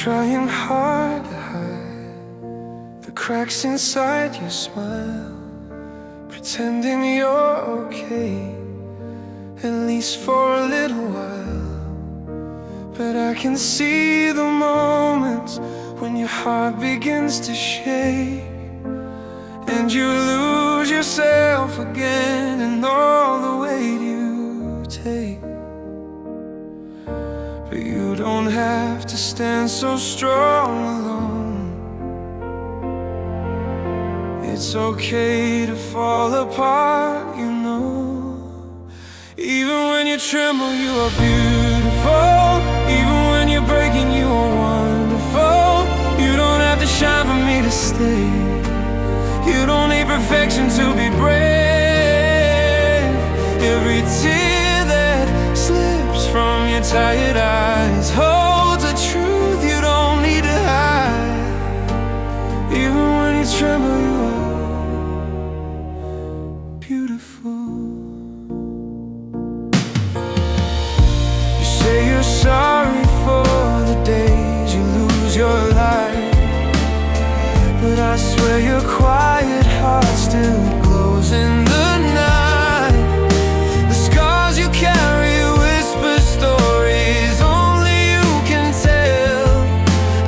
trying hard to hide the cracks inside your smile, pretending you're okay, at least for a little while. But I can see the moments when your heart begins to shake, and you lose yourself again in all the weight you take. But you don't have to stand so strong alone. It's okay to fall apart, you know. Even when you tremble, you are beautiful. Even when you're breaking, you are wonderful. You don't have to shine for me to stay. You don't need perfection to be brave. Every tear that slips from your tired eyes holds a truth you don't need to hide. Even when you tremble, you are beautiful. You say you're sorry for the days you lose your life, but I swear your quiet heart still glows in the night. The scars you carry whisper stories only you can tell,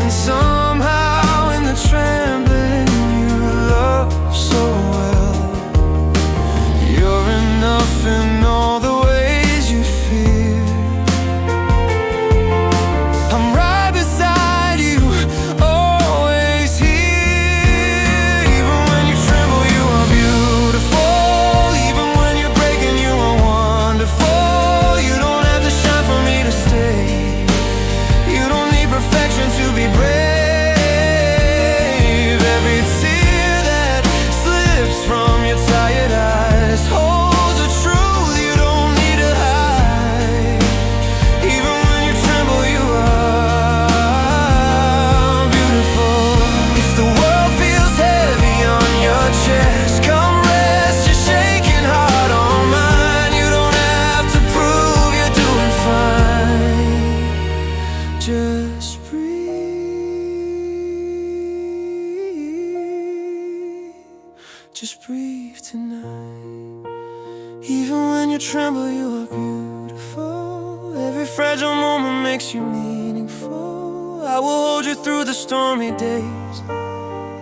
and somehow in the trembling you love so well. You're enough in all the ways you fear. I'm right beside you, always here. Even when you tremble, you are beautiful. Even when you're breaking, you are wonderful. You don't have to shine for me to stay. You don't need perfection to be brave. Every tear that slips from your tired eyes holds a truth you don't need to hide. Even when you tremble, you are beautiful. If the world feels heavy on your chest, come rest your shaking heart on mine. You don't have to prove you're doing fine. Just breathe. Just breathe tonight. Even when you tremble, you are beautiful. Every fragile moment makes you meaningful. I will hold you through the stormy days,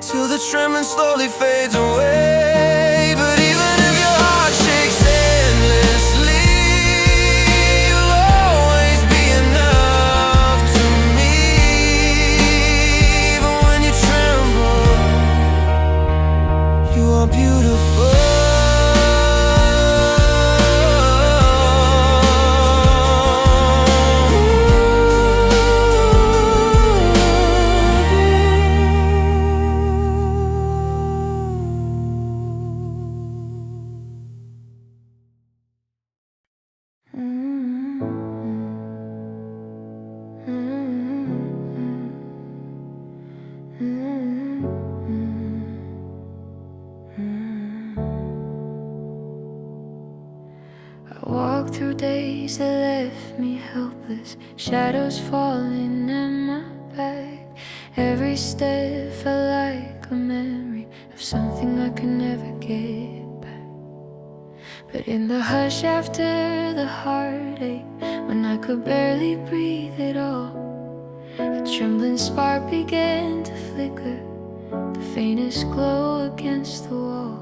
till the trembling slowly fades away. But even if your heart shakes endlessly, you'll always be enough to me. Even when you tremble, you are beautiful. I walked through days that left me helpless, shadows falling at my back. Every step felt like a memory of something I could never get back. But in the hush after the heartache, when I could barely breathe at all, a trembling spark began to flicker, the faintest glow against the wall.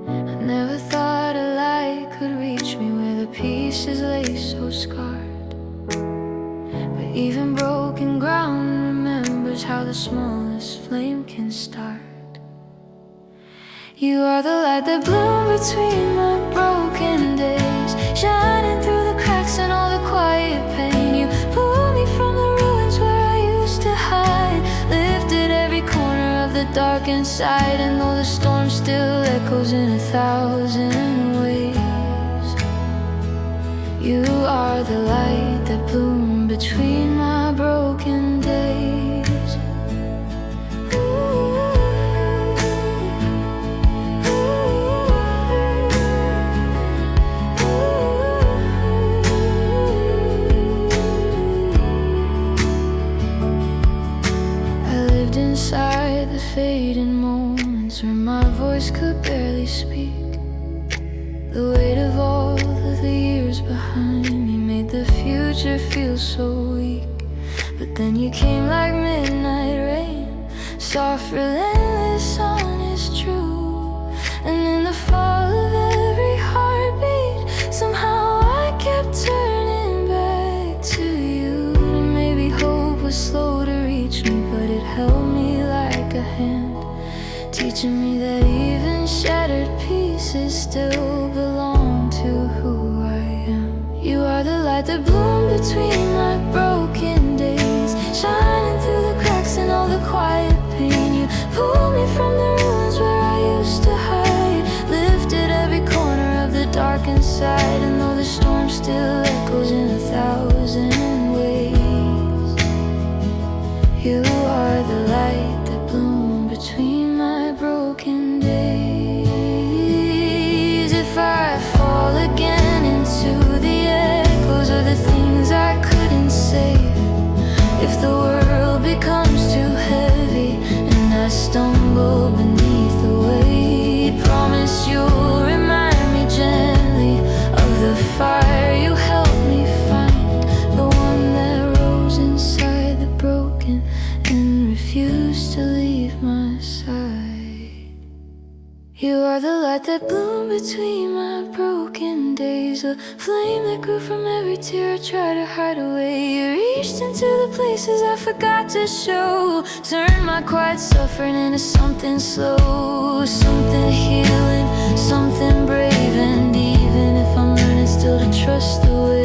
I never thought a light could reach me where the pieces lay so scarred. But even broken ground remembers how the smallest flame can start. You are the light that bloomed between my broken days, shining through the cracks and all the quiet pain. You pulled me from the ruins where I used to hide, lifted every corner of the dark inside. And though the storm still echoes in 1,000 ways, you are the light that bloomed between my broken days. inside the fading moments where my voice could barely speak. The weight of all of the years behind me made the future feel so weak. But then you came like midnight rain, soft, relentless, honest, true. And in the fall of every heartbeat, somehow I kept turning back to you. And maybe hope was slow to reach me, but it held me like a hand, teaching me that even shattered pieces still belong to who I am. You are the light that bloomed between my broken days, shining through the cracks and all the quiet pain. You pulled me from the ruins where I used to hide, lifted every corner of the dark inside. And though the storm still echoes in 1,000 ways, you are the light that bloomed between my broken days. If I fall again into the echoes of the things I couldn't say, if the world becomes too heavy and I stumble beneath the weight, promise you'll remind me gently of the fire you helped me find, the one that rose inside the broken and refused to leave my side. You are the light that bloomed between my broken days, a flame that grew from every tear I tried to hide away. You reached into the places I forgot to show, turned my quiet suffering into something slow, something healing, something brave. And even if I'm learning still to trust the way,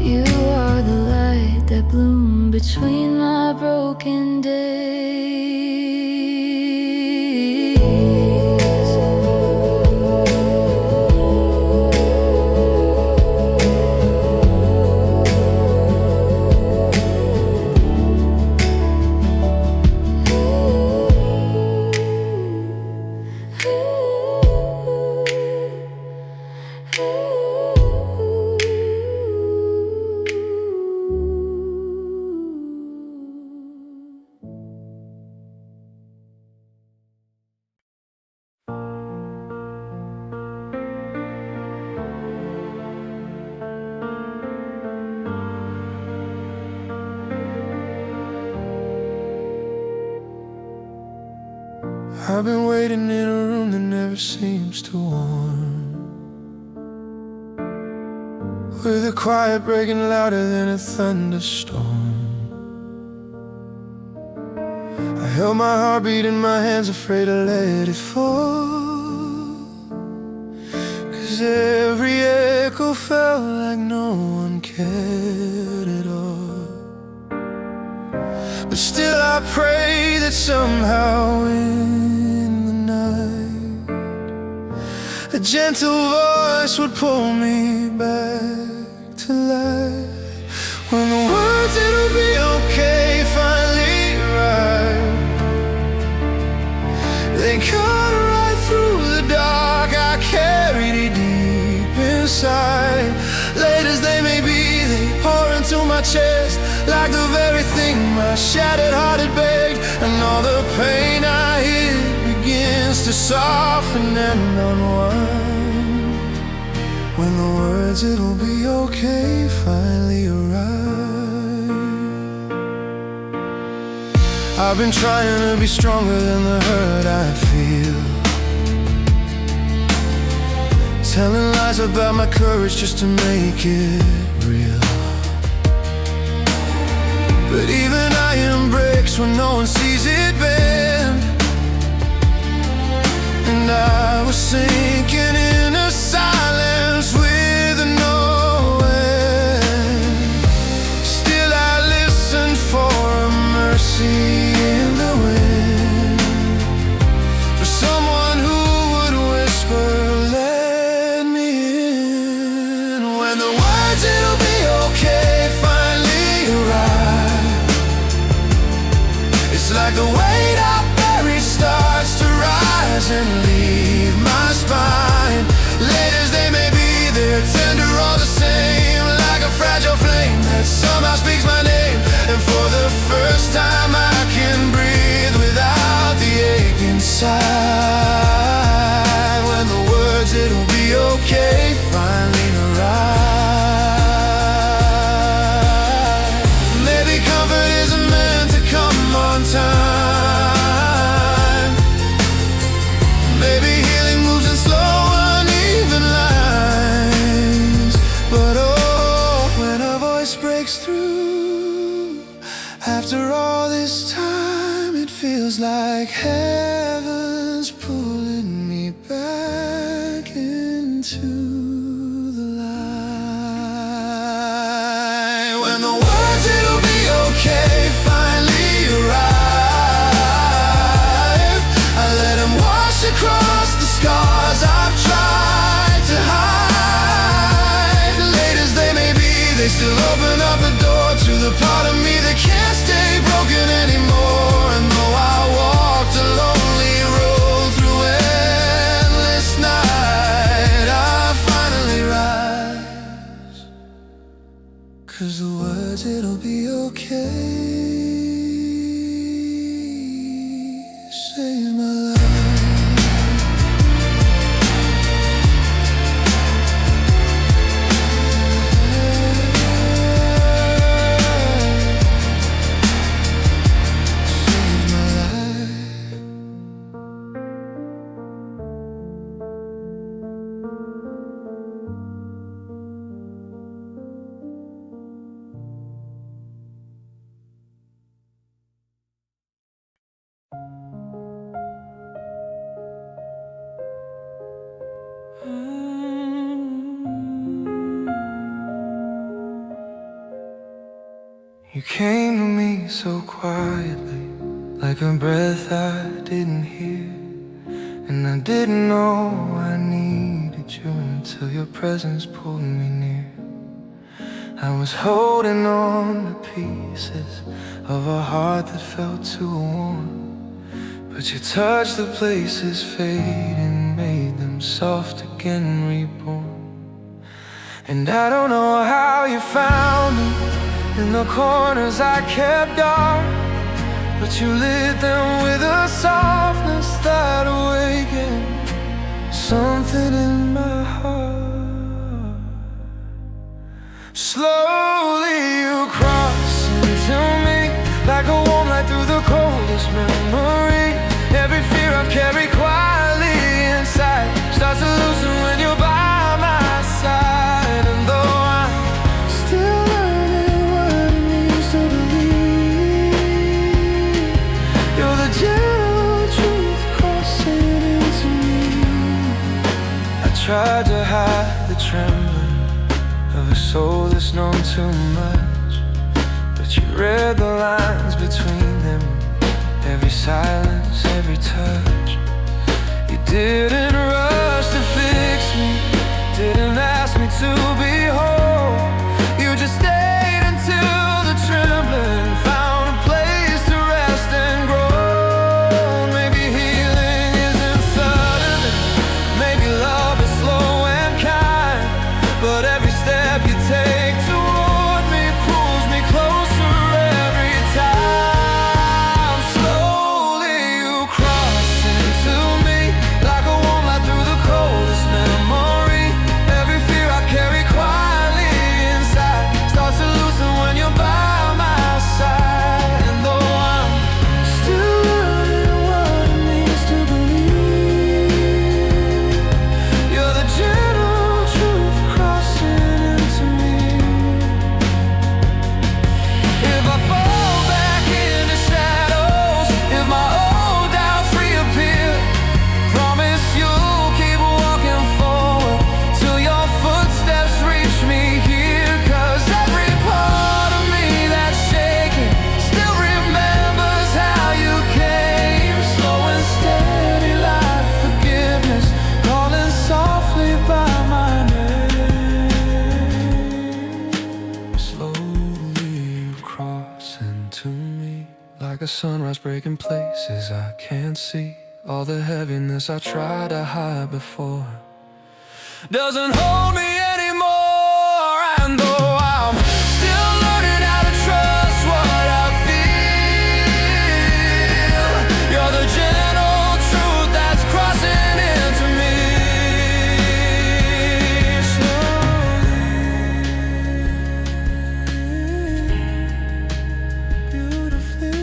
you are the light that bloomed between my broken days. I've been waiting in a room that never seems to warm, with a quiet breaking louder than a thunderstorm. I held my heartbeat in my hands, afraid to let it fall, 'cause every echo felt like no one cared at all. But still I pray that somehow in the night a gentle voice would pull me back to life, when the words "it'll be okay" finally arrive. They cut right through the dark I carried deep inside. Late as they may be, they pour into my chest like the very thing my shattered heart had begged. And all the pain I hid begins to soften and unwind, when the words "it'll be okay" finally arrive. I've been trying to be stronger than the hurt I feel, telling lies about my courage just to make it real. But even iron breaks when no one sees it bend, and I was sinking in a silence with no end. Still I listened for a mercy in the wind, for someone who would whisper, "Let me in." When the words "it'll be okay" finally arrive, it's like the weight I buried starts to rise and leave my spine. Late as they may be, they're tender all the same, like a fragile flame that somehow speaks my name. And for the first all this time it feels like heaven's pulling me back into the light. When the words it'll be okay finally arrive, I let them wash across the scars I've tried to hide. Late as they may be, they still open up a door to the part of me that can't stay broken anymore. And though I walked a lonely road through endless night, I finally rise. 'Cause the words it'll be okay save my life. You came to me so quietly, like a breath I didn't hear. And I didn't know I needed you until your presence pulled me near. I was holding on to pieces of a heart that felt too warm, but you touched the places fade and made them soft again, reborn. And I don't know how you found me in the corners I kept dark, but you lit them with a softness that awakened something in my heart. Slowly you crossed into me like a warm light through the coldest memory. Every fear I've carried quietly inside starts to loosen when you're by my side. And though I'm still learning what it means to believe, you're the gentle truth crossing into me. I tried to hide the trembling of a soul that's known too much, but you read the lines between them, every silence, every touch. You didn't rush to fix me, didn't ask me to be whole. You just stayed until the trembling found a place to rest and grow. Maybe healing isn't sudden, maybe love is slow and kind, but every step you take toward me pulls me closer every time. Slowly you cross into me like a warm light through the coldest memory. Every fear I've carried quietly inside starts to loosen when you're by my side. And though I'm still learning what it means to believe, you're the gentle truth crossing into me. If I fall back into shadows, if my old doubts reappear, promise you'll keep walking forward till your footsteps reach me here. 'Cause every part of me that's shaking still remembers how you came, slow and steady like forgiveness, calling softly by my name. Slowly you cross into me like a sunrise breaking places I can't see. All the heaviness I tried to hide before doesn't hold me anymore. And though I'm still learning how to trust what I feel, you're the gentle truth that's crossing into me. Slowly, beautifully.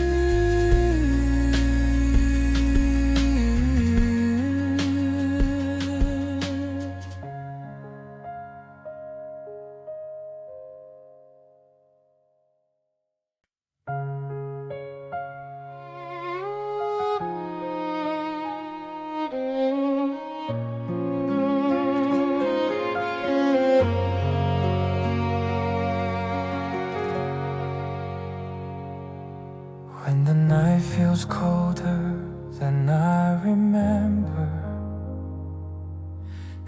night feels colder than I remember,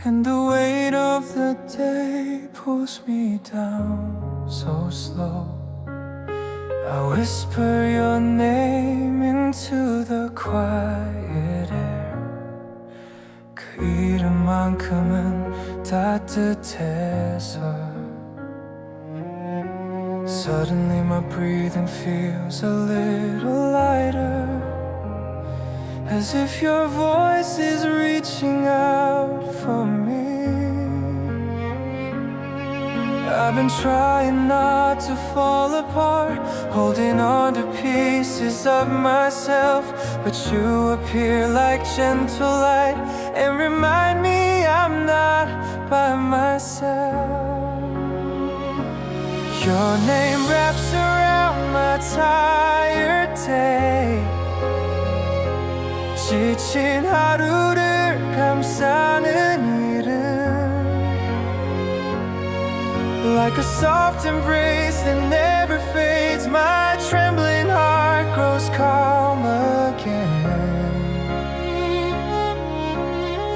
and the weight of the day pulls me down so slow. I whisper your name into the quiet air. 그 이름만큼은 따뜻해서. Suddenly my breathing feels a little lighter, as if your voice is reaching out for me. I've been trying not to fall apart, holding on to pieces of myself, but you appear like gentle light and remind me I'm not by myself. Your name wraps around my tired day. 지친 하루를 감싸는 이름, like a soft embrace that never fades. My trembling heart grows calm again.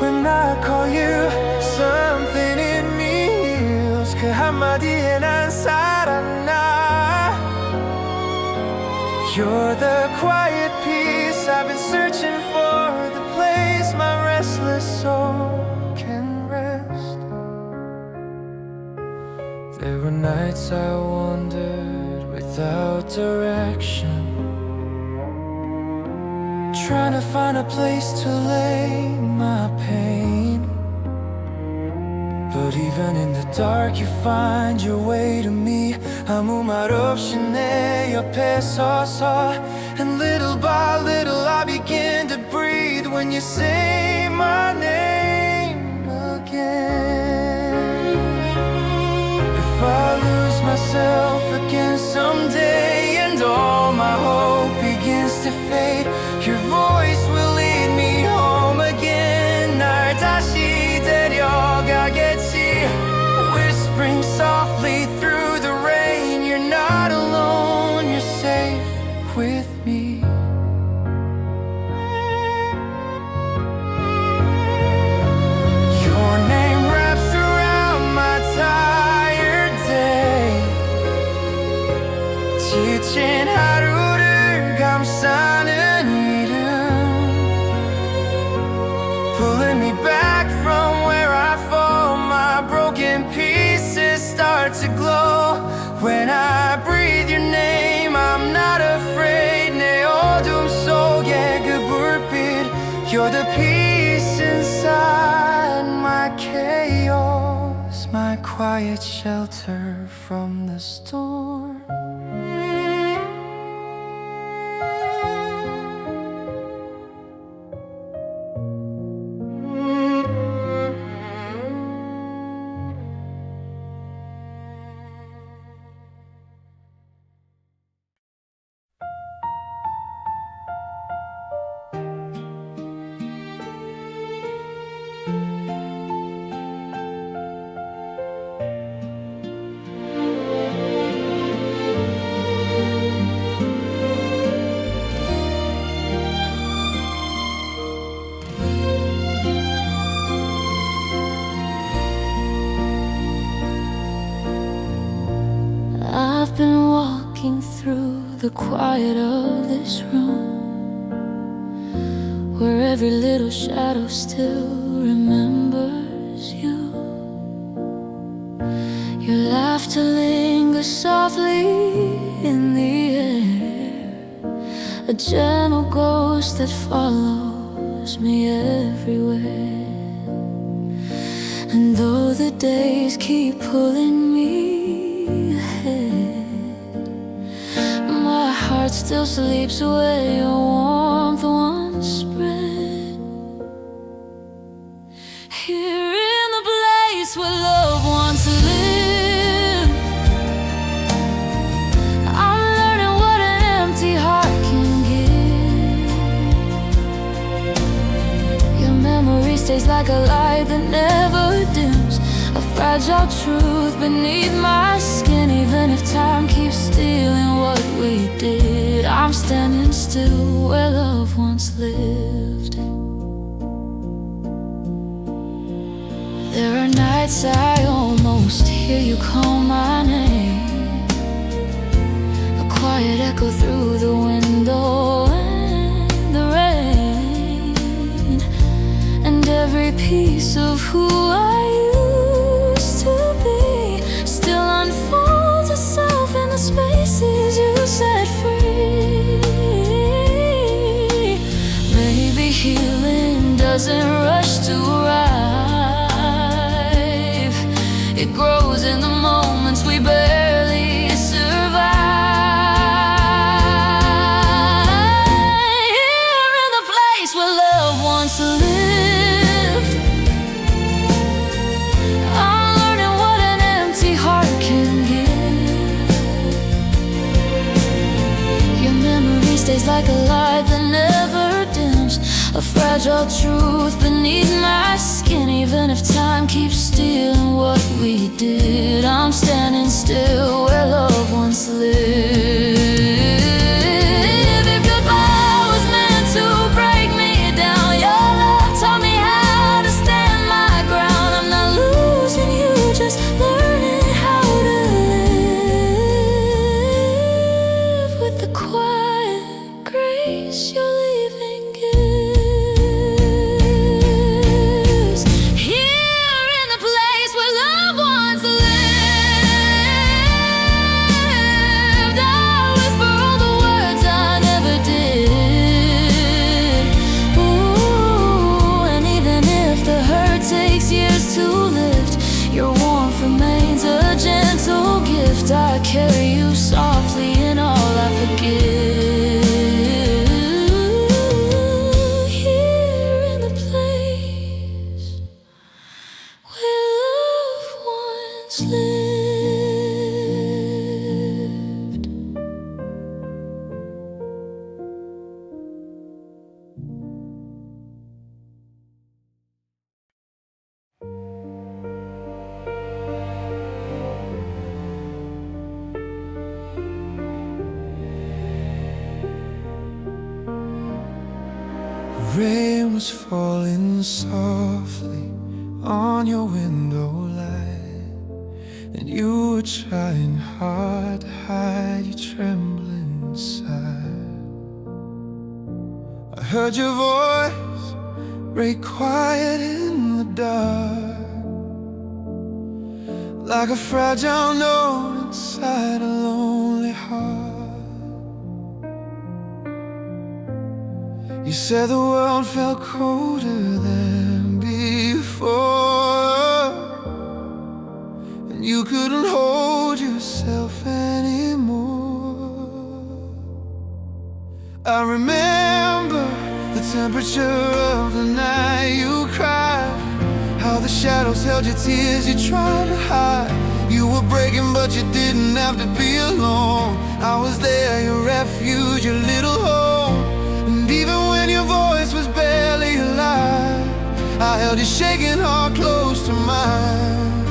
When I call you, something in me heals. 그 한마디에 난 살아나. You're the quiet peace I've been searching for, the place my restless soul can rest. There were nights I wandered without direction, trying to find a place to lay my pain. But even in the dark you find your way to me. 아무 말 없이 내 옆에 서서, and little by little I begin to breathe when you say my name again. If I lose myself again someday and all my hope begins to fade, your voice will lead me home again. 날 다시 데려가겠지, whispering softly through the rain. You're not alone, you're safe with me. Your name wraps around my tired day. 지친 하루를 감싸는 이름, pulling me back from where I fall. My broken pieces start to glow when I breathe your name. I'm not afraid. 내 어둠 속에 그 불빛, you're the peace inside my chaos, my quiet shelter from the storm. I've been walking through the quiet of this room, where every little shadow still remembers you. Your laughter lingers softly in the air, a gentle ghost that follows me everywhere. And though the days keep pulling me ahead, my heart still sleeps where your warmth once spread. Here in the place where love once lived, I'm learning what an empty heart can give. Your memory stays like a light that never dims, a fragile truth beneath my skin. Even if time keeps stealing what we did, I'm standing still where love once lived. There are nights I almost hear you call my name, a quiet echo through the window and the rain, and every piece of who I used to be still unfolds itself in the spaces you set free. Maybe healing doesn't rush to arrive, it grows in the moments we barely survive. Here in the place where love once lived, I'm learning what an empty heart can give. Your memory stays like a light that never dims, a fragile truth beneath my skin. Even if time keeps stealing what we did, I'm standing still where love once lived. If goodbye was meant to break me down, your love taught me how to stand my ground. I'm not losing you, just learning how to live with the quiet grace you're leaving gives. Here in the place where love once lived, I whisper all the words I never did. Ooh, and even if the hurt takes years to lift, your warmth remains a gentle gift. I carry you softly in all I forgive. Here in the place where love once lived. Rain was falling softly on your window light, and you were trying hard to hide your trembling inside. I heard your voice break quiet in the dark, like a fragile note inside a lonely heart. You said the world felt colder than before, and you couldn't hold yourself anymore. I remember the temperature of the night you cried, how the shadows held your tears you tried to hide. You were breaking but you didn't have to be alone. I was there, your refuge, your little home. And even when your voice was barely alive, I held your shaking heart close to mine.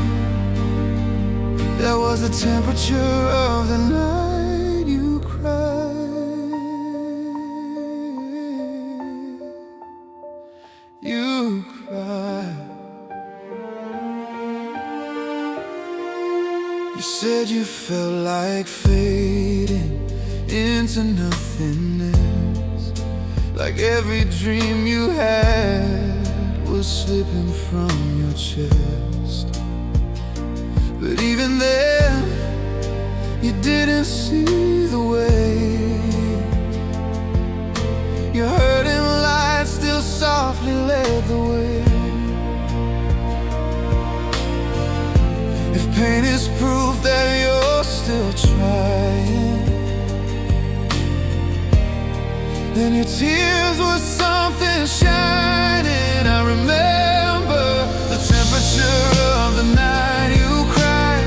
There was the temperature of the night you cried. You cried. You said you felt like fading into nothingness, like every dream you had was slipping from your chest. But even then, you didn't see the way. Your hurting light still softly led the way. If pain is proof that you're still trying, then your tears were something shining. I remember the temperature of the night you cried,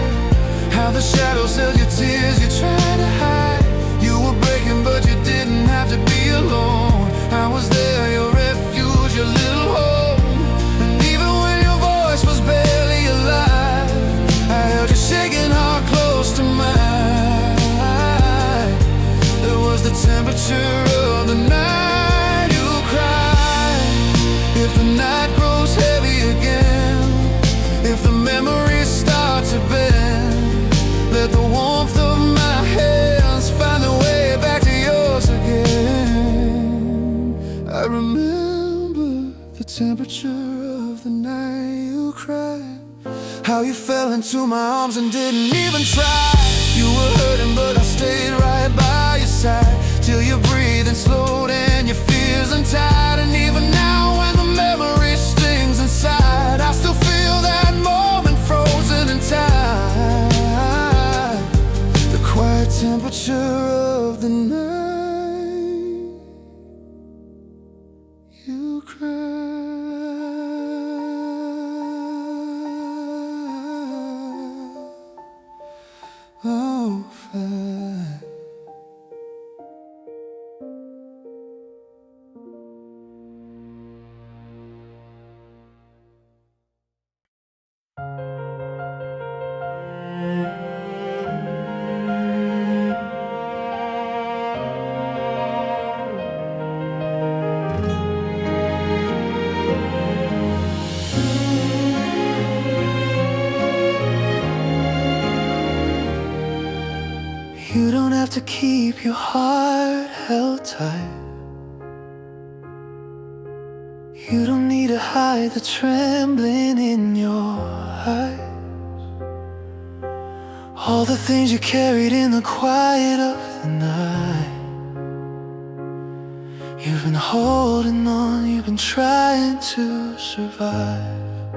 how the shadows held your tears you tried to hide. You were breaking but you didn't have to be alone. I was there, your refuge, your little home. And even when your voice was barely alive, temperature of the night you cried. How you fell into my arms and didn't even try. You were hurting but I stayed right by your side, till your breathing slowed and your fears untied. And even now when the memory stings inside, I still feel that moment frozen in time. The quiet temperature of the night you cried. Oh, fine. You don't have to keep your heart held tight. You don't need to hide the trembling in your eyes. All the things you carried in the quiet of the night. You've been holding on, you've been trying to survive.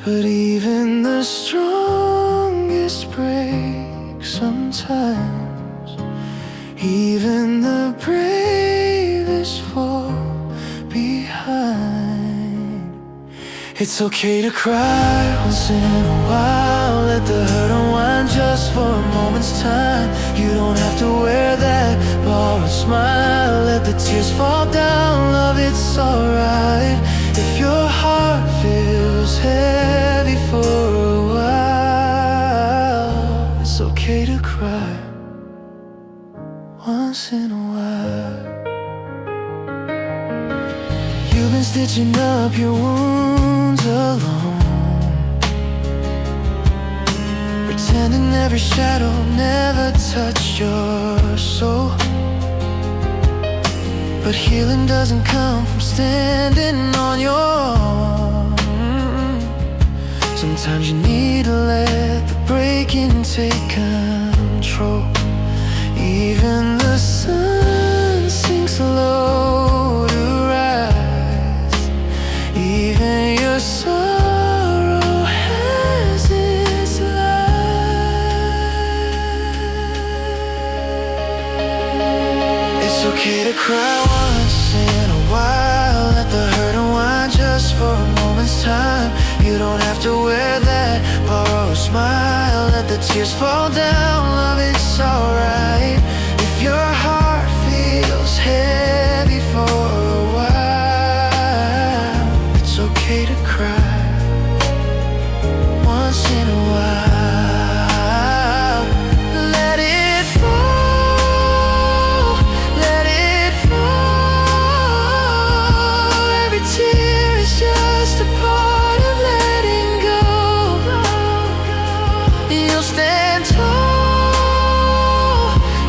But even the strongest break sometimes. Even the bravest fall behind. It's okay to cry once in a while. Let the hurt unwind just for a moment's time. You don't have to wear that borrowed smile. Let the tears fall down, love, it's alright. If your heart feels heavy for a while, it's okay to cry once in a while. You've been stitching up your wounds alone, pretending every shadow never touched your soul. But healing doesn't come from standing on your own. Sometimes you need to let the breaking take control. Even the sun sinks low to rise. Even your sorrow has its light. It's okay to cry once in a while. Let the hurt unwind just for a moment's time. You don't have to wear that borrowed smile. Let the tears fall down, love, it's alright. If your heart feels heavy for a while, it's okay to cry once in a while. Let it fall, let it fall. Every tear is just a part of letting go. You'll stand tall,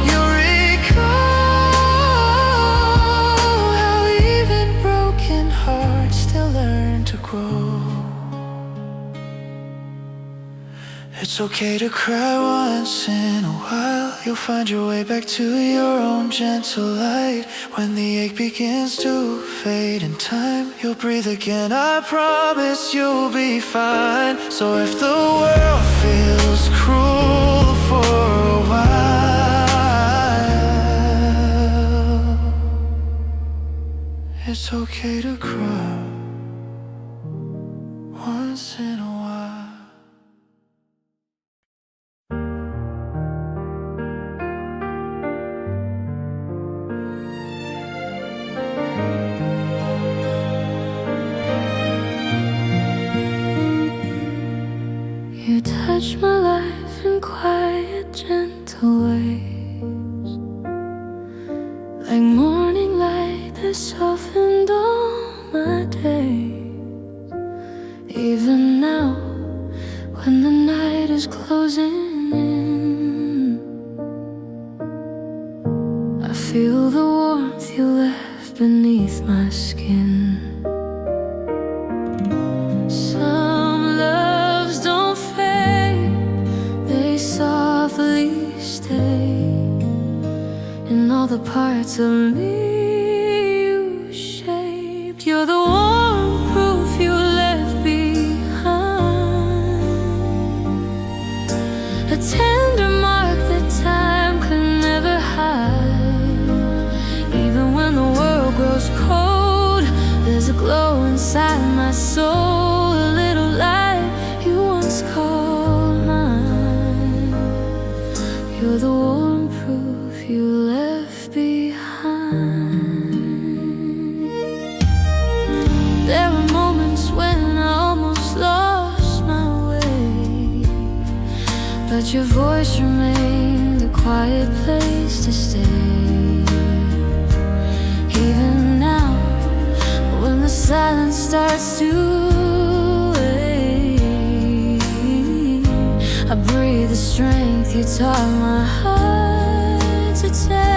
you'll recall how even broken hearts still learn to grow. It's okay to cry once in a while. You'll find your way back to your own gentle light. When the ache begins to fade in time, you'll breathe again, I promise you'll be fine. So if the world feels cruel for a while, it's okay to cry once in a while. You touch my life in quiet, gentle ways, like morning light that softened all my days. You're the warm proof you left behind, a tender mark that time could never hide. Even when the world grows cold, there's a glow inside my soul, a little light you once called mine. You're the warm proof you left behind. There were moments when I almost lost my way, but your voice remained a quiet place to stay. Even now, when the silence starts to ache, I breathe the strength you taught my heart to take.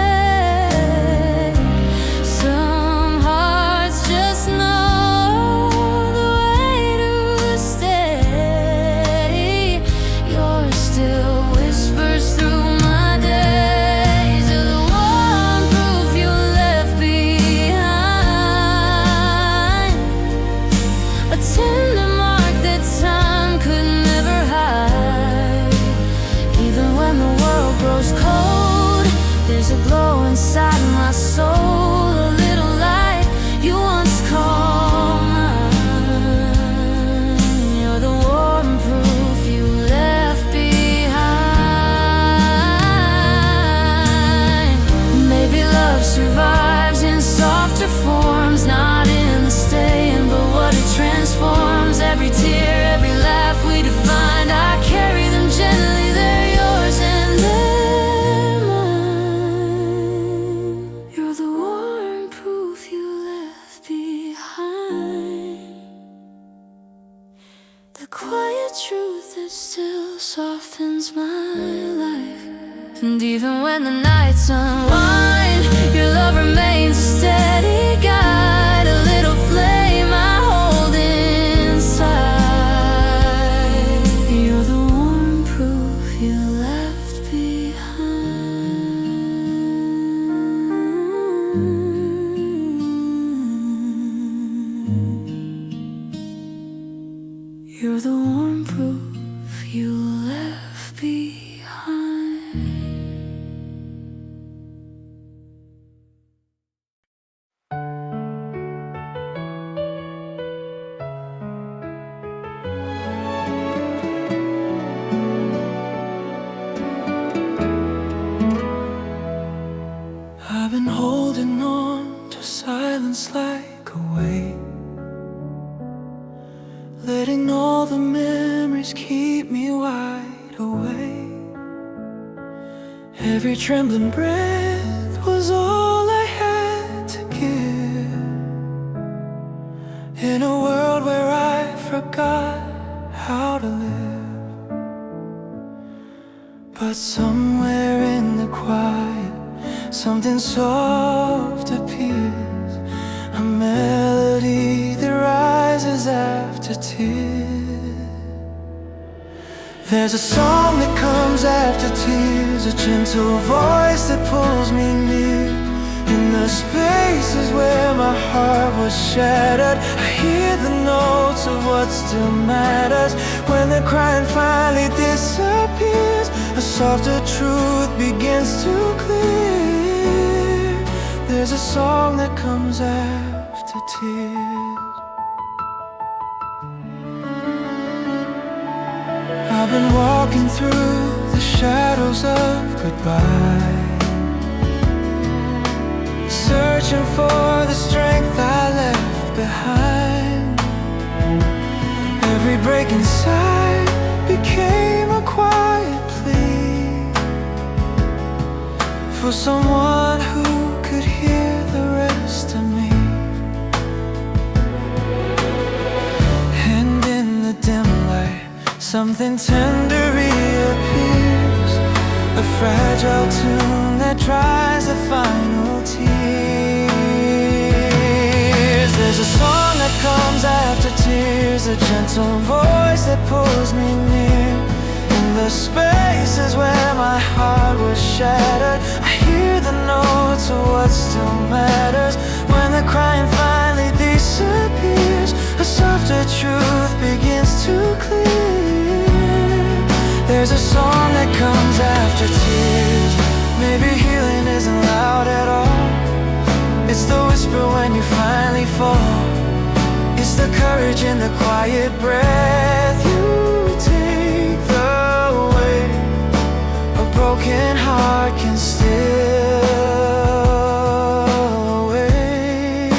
Some hearts just know the way to stay. Yours still whispers through my days. You're the warm proof you left behind, a tender mark that time could never hide. Even when the world grows cold, there's a glow inside my soul, a little light you once called mine. You're the warm proof you left behind. Maybe love survives in softer forms, not in the staying, but what it transforms. Every tear, every laugh we defined, I carry them gently. They're yours and they're mine. You're the warm proof you left behind, the quiet truth that still softens my life. And even when the nights unwind, your love remains a steady guide, a little flame I hold inside. You're the warm proof you left behind. You're the warm proof you left behind. I've been holding on to silence like a weight, letting all the memories keep me wide awake. Every trembling breath was all I had to give, in a world where I forgot how to live. But somewhere in the quiet, something soft appears, a melody that rises after tears. There's a song that comes after tears, a gentle voice that pulls me near. In the spaces where my heart was shattered, I hear the notes of what still matters. When the crying finally disappears, a softer truth begins to clear. There's a song that comes after tears. I've been walking through the shadows of goodbye, searching for the strength I left behind. Every break inside became a quiet plea for someone who could hear the rest of me. And in the dim light, something tender reappears, a fragile tune that dries the final tears. There's a song that comes after tears, a gentle voice that pulls me near. In the spaces where my heart was shattered, I hear the notes of what still matters. When the crying finally disappears, after tears. Maybe healing isn't loud at all. It's the whisper when you finally fall. It's the courage in the quiet breath you take. The weight a broken heart can still wait.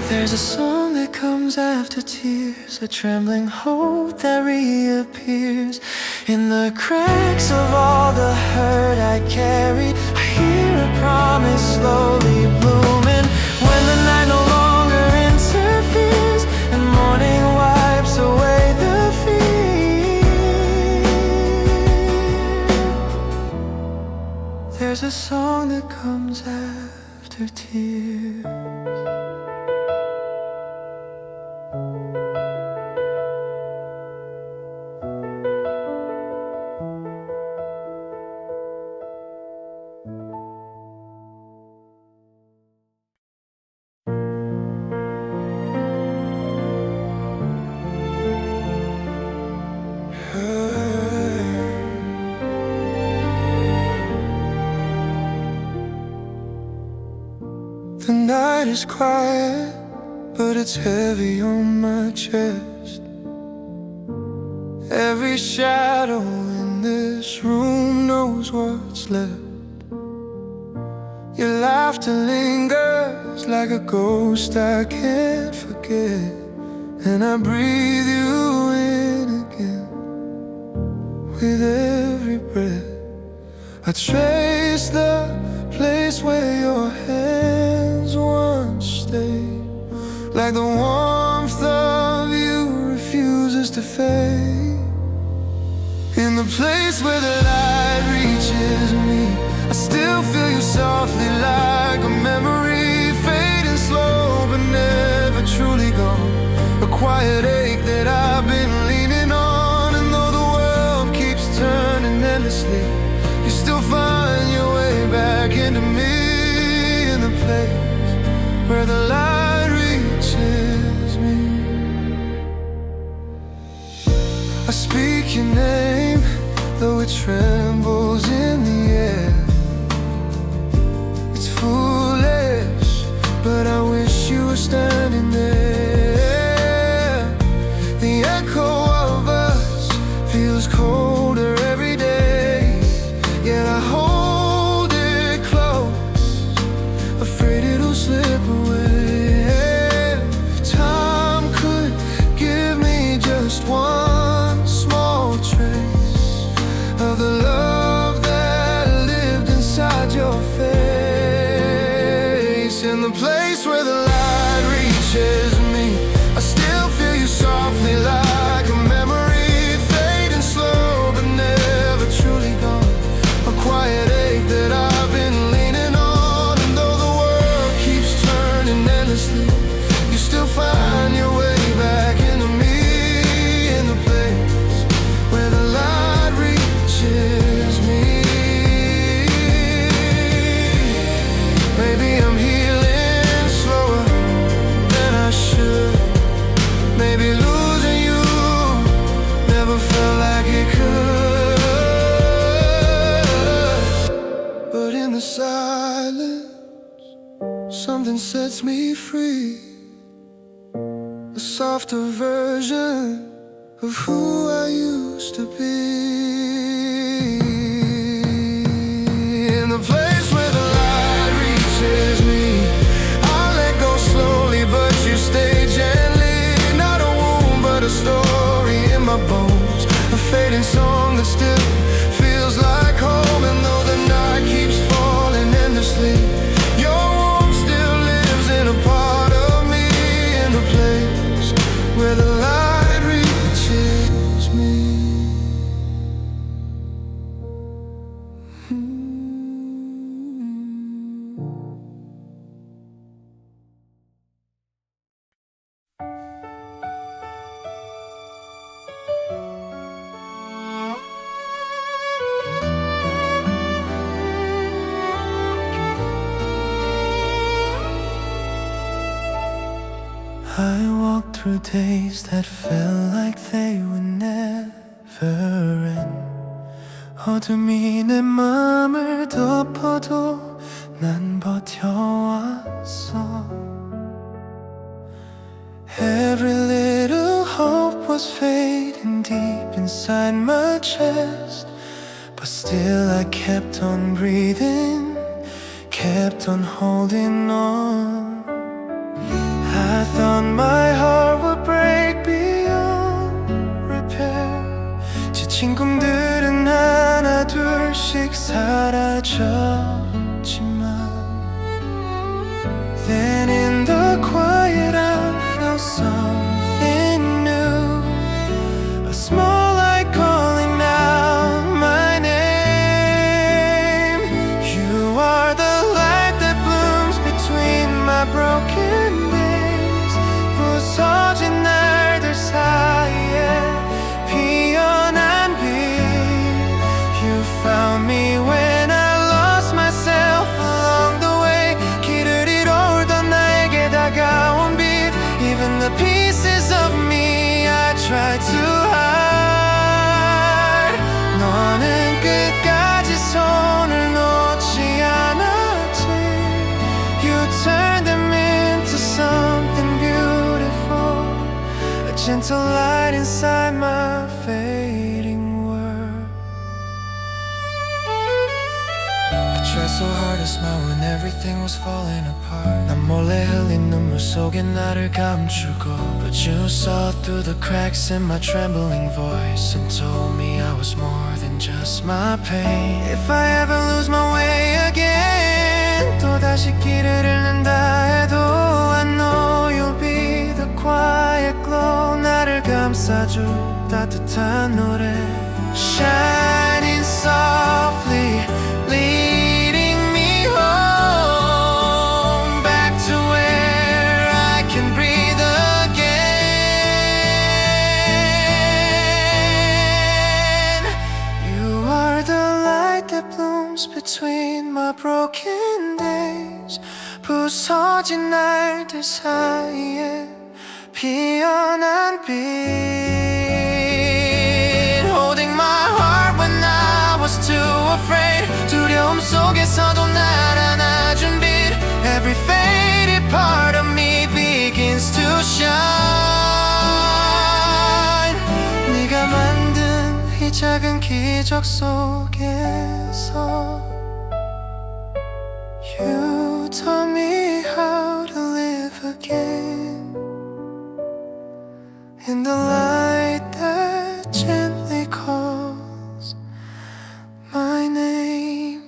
There's a song that comes after tears, a trembling hope that reappears in the cracks of all the hurt I carried. I hear a promise slowly blooming when the night no longer interferes and morning wipes away the fear. There's a song that comes after tears. The night is quiet, but it's heavy on my chest. Every shadow in this room knows what's left. Your laughter lingers like a ghost I can't forget, and I breathe you in again with every breath. I trace the place where your hands once stayed, like the warmth of you refuses to fade. In the place where the light reaches me, I still feel you softly like a memory, fading slow but never truly gone. A quiet ache that I've been leaning on, and though the world keeps turning endlessly, you still find your way back into me, in the place where the light reaches me. I speak your name, though it trembles in the air. It's foolish, but I wish you were standing there. The echo of us feels colder every day, yet I hold it close, afraid it'll slip away. If time could give me just one small trace of the love that lived inside your face, in the place where the light reaches me, I still feel you softly like a memory, fading slow but never truly gone. A quiet ache that I've been leaning on, and though the world keeps turning endlessly, you still find your way back into me, in the place where the light reaches me. Maybe I'm healing slower than I should. Maybe losing you never felt like it could. But in the silence, something sets me free, a softer version of who I used to be. In the place where the light reaches me, I let go slowly, but you stay gently. Not a wound, but a story in my bones, a fading song that still feels like home. And though the night keeps falling endlessly, your warmth still lives in a part of me, in the place where the light reaches me. I walked through days that felt like they would never end. 어둠이 내 맘을 덮어도 난 버텨왔어. Every little hope was fading deep inside my chest, but still I kept on breathing, kept on holding on. I thought my heart would break beyond repair. 지친 꿈들은 하나 둘씩 사라졌지만, then in the quiet I felt something new, a small light calling out my name. You are the light that blooms between my broken days. 부서진 날들 사이에 피어난 빛. You found me when I lost myself along the way. 길을 잃어오던 나에게 다가온 빛. Even the pieces of me I tried to hide, 너는 끝까지 손을 놓지 않았지. You turned them into something beautiful, a gentle light inside my fading world. I tried so hard to smile when everything was falling apart. 난 몰래 흘린 눈물 속에 나를 감추고, but you saw through the cracks in my trembling voice and told me I was more than just my pain. If I ever lose my way again, 또다시 길을 잃는다 해도 I know you'll be the quiet glow. 나를 감싸줄 따뜻한 노래, shining softly, leading me home, back to where I can breathe again. You are the light that blooms between my broken days. 부서진 날들 사이에 피어난 빛. Holding my heart when I was too afraid. 두려움 속에서도 날 안아준 빛. Every faded part of me begins to shine. 네가 만든 이 작은 기적 속에서 You taught me how to live again, in the light that gently calls my name.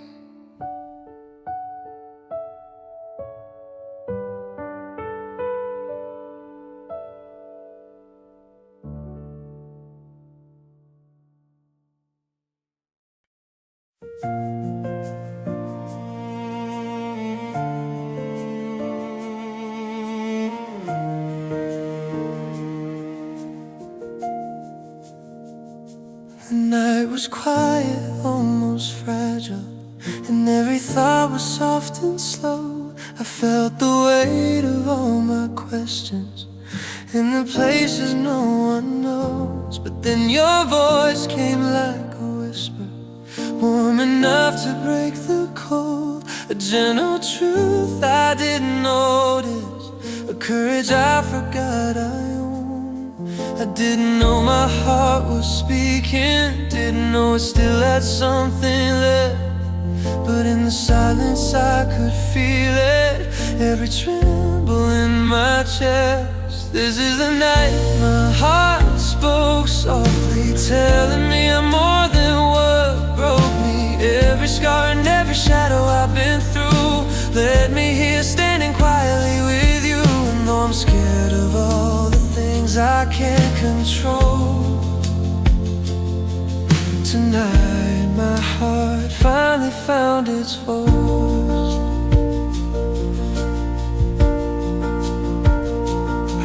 The night was quiet, almost fragile, and every thought was soft and slow. I felt the weight of all my questions in the places no one knows. But then your voice came like a whisper, warm enough to break the cold. A gentle truth I didn't notice, a courage I forgot I owned. I didn't know my heart was speaking, didn't know it still had something left. But in the silence I could feel it, every tremble in my chest. This is the night my heart spoke softly, telling me I'm more than what broke me. Every scar and every shadow I've been through led me here standing quietly with you. And though I'm scared of all the things I can't control, tonight my heart finally found its voice.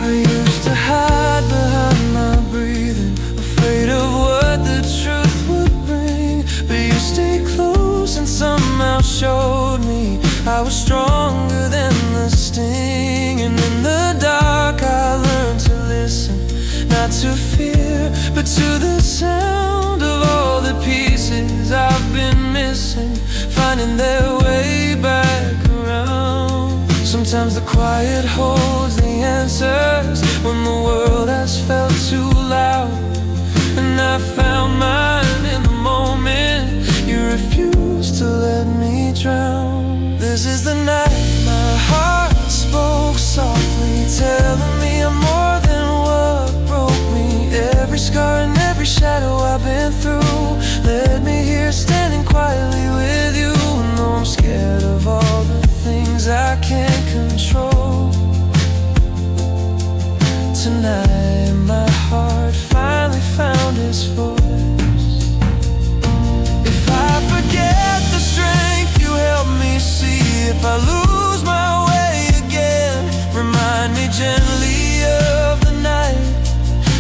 I used to hide behind my breathing, afraid of what the truth would bring. But you stayed close and somehow showed me I was stronger than the sting. And in the dark I learned to listen, not to fear, but to the sound of all the pieces I Sometimes the quiet holds the answers when the world has felt too loud. And I found mine in the moment. You refused to let me drown. This is the night my heart spoke softly, telling me I'm more than what broke me. Every scar and every shadow I've been through led me here, standing quietly with you. And though I'm scared of all the things I can't control, tonight my heart finally found its voice. If I forget the strength you help me see, if I lose my way again, remind me gently of the night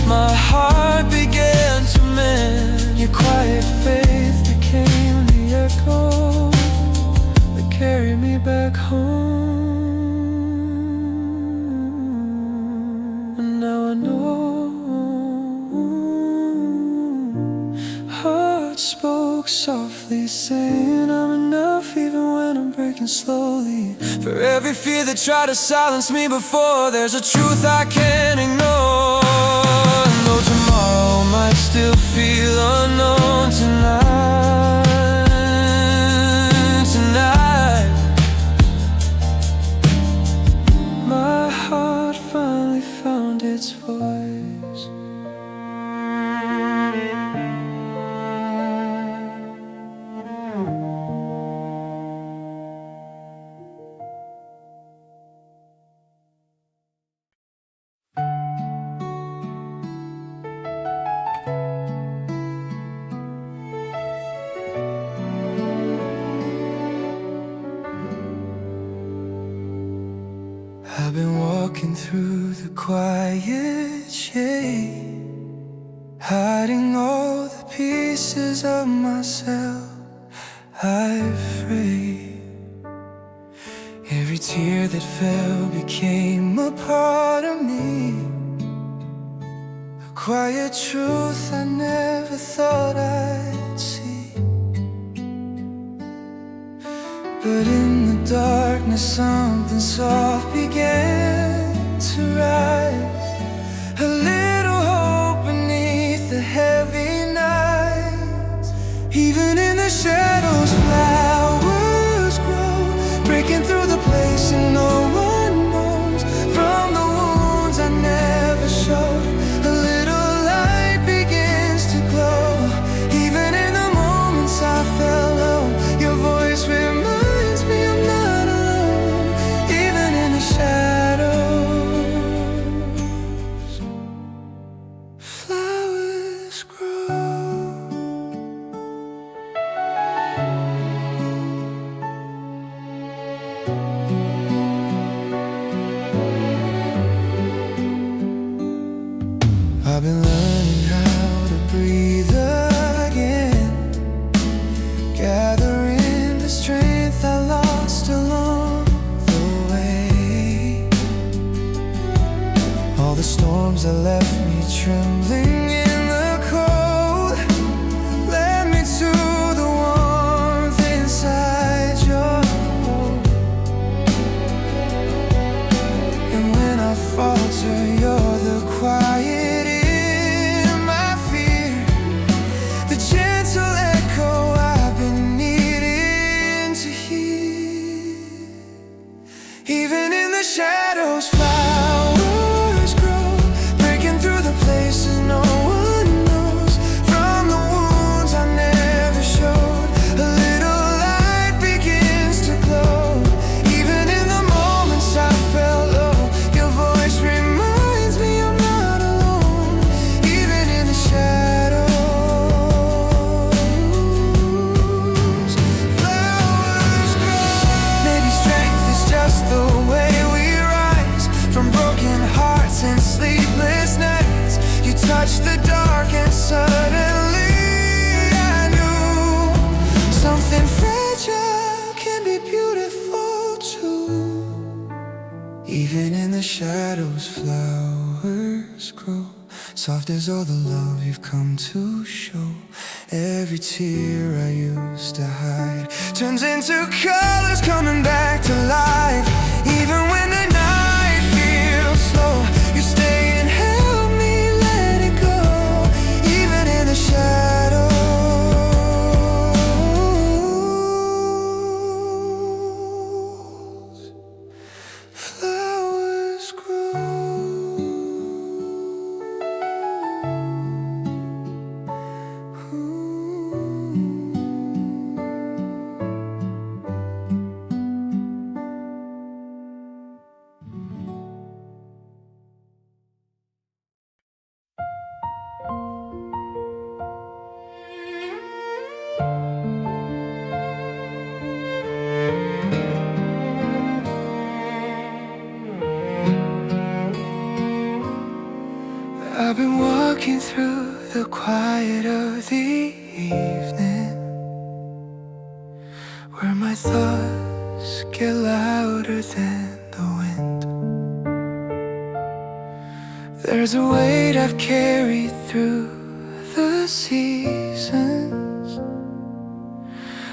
my heart began to mend. Your quiet faith became the echo that carried me back home. And now I know heart spoke softly, saying I'm enough even when I'm breaking slowly. For every fear that tried to silence me before, there's a truth I can't ignore. And though tomorrow might still feel unknown, tonight my heart finally found its voice. I've been walking through the quiet shade, hiding all the pieces of myself I've frayed. Every tear that fell became a part of me, a quiet truth I never thought I'd see. But in the darkness something soft began to rise, a little hope beneath the heavy night. Even in the shadows flowers grow, breaking through the place and no one knows. From the wounds I never showed, a little light begins to glow. Even in the moments I felt low, your voice reminds I've been learning how to breathe again, gathering the strength I lost along the way. All the storms that left me trembling in the cold led me to the warmth inside your hold. And when I falter, you're the quiet shadows. Flowers grow, breaking through the places no one knows. From the wounds I never showed, a little light begins to glow. Even in the moments I felt low, your voice reminds me I'm not alone. Even in the shadows, flowers grow. Maybe strength is just the way from broken hearts and sleepless nights. You touched the dark and suddenly I knew something fragile can be beautiful too. Even in the shadows, flowers grow, soft as all the love you've come to show. Every tear I used to hide turns into colors coming back to life. Even when I've been walking through the quiet of the evening, where my thoughts get louder than the wind. There's a weight I've carried through the seasons,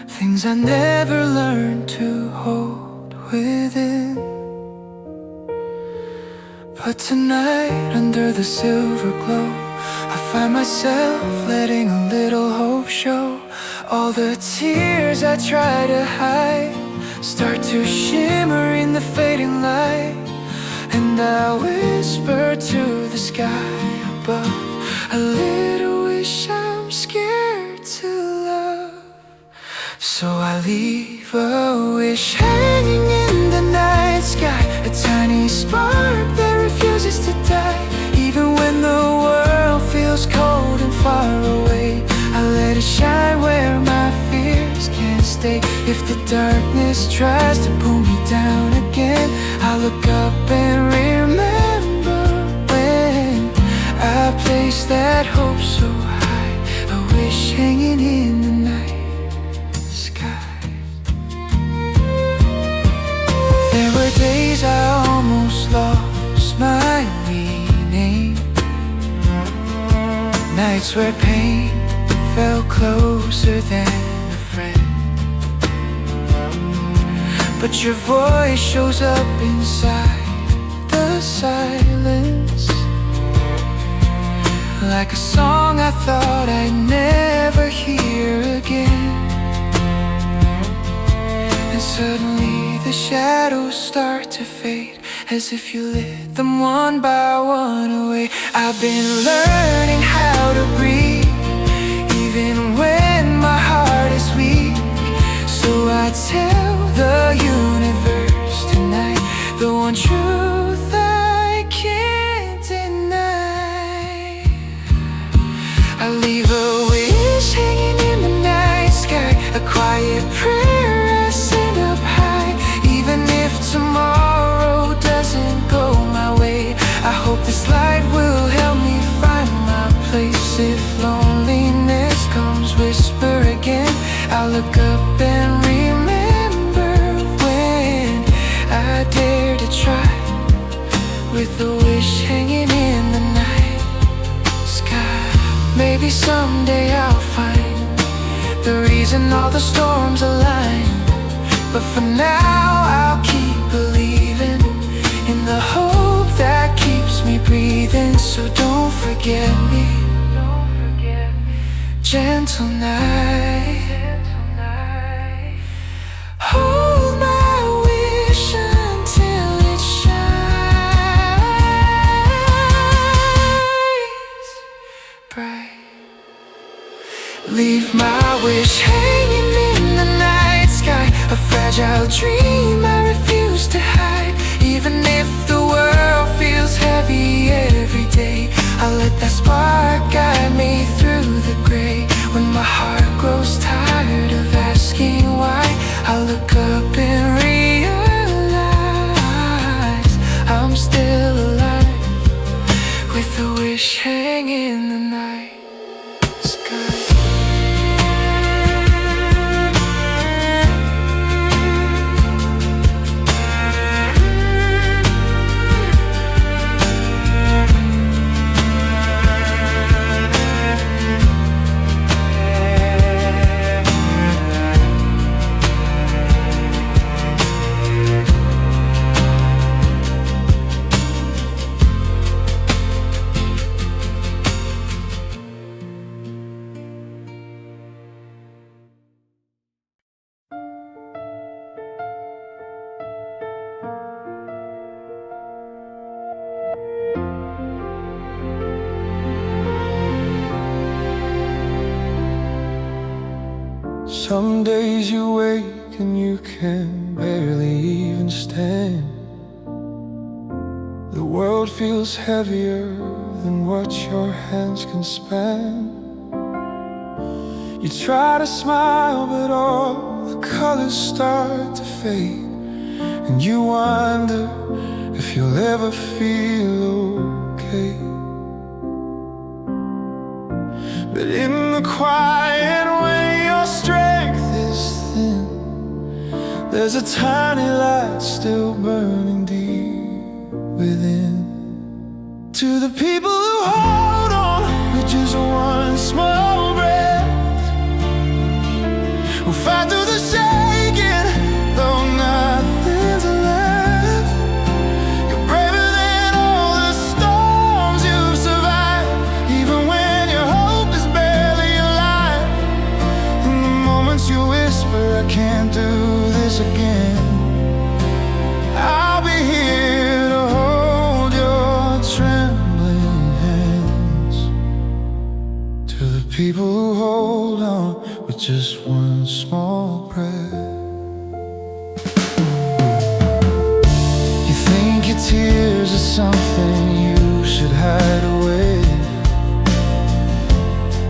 things I never learned to hold within. But tonight, under the silver glow, I find myself letting a little hope show. All the tears I try to hide start to shimmer in the fading light, and I whisper to the sky above, a little wish I'm scared to love. So I leave a wish hanging in the night sky, a tiny spark that refuses to die. Even when the world feels cold and far away, I let it shine where my fears can't stay. If the darkness tries to pull me down again, I look up and remember when I placed that hope so high, a wish hanging in the night sky. There were days I almost lost my meaning, nights where pain felt closer than a friend. But your voice shows up inside the silence, like a song I thought I'd never hear again. And suddenly the shadows start to fade, as if you lit them one by one away. I've been learning how to breathe, even when my heart is weak. So I tell the universe tonight, the one truth I can't deny. I leave a wish hanging in the night sky, a quiet prayer I send up high. Even if tomorrow doesn't go my way, I hope this light will help me find my place. If loneliness comes whisper again, I'll look up and remember when I dare to try, with a wish hanging in the night sky. Maybe someday I'll find the reason all the storms align, but for now I'll keep believing in the hope that keeps me breathing. So don't forget me, gentle night. Hold my wish until it shines bright. Leave my wish hanging in the night sky, a fragile dream I refuse to hide. Even if the world feels heavy every day, I'll let that spark guide me through the gray. When my heart grows tired of asking why, I'll look up and realize I'm still alive, with a wish hanging in the night sky. Some days you wake and you can barely even stand. The world feels heavier than what your hands can span. You try to smile, but all the colors start to fade, and you wonder if you'll ever feel okay. There's a tiny light still burning deep within. To the people who hold on with just one small breath, who fight through the shaking though nothing's left. You're braver than all the storms you've survived, even when your hope is barely alive. In the moments you whisper, I can't do this again, I'll be here to hold your trembling hands. To the people who hold on with just one small breath. You think your tears are something you should hide away,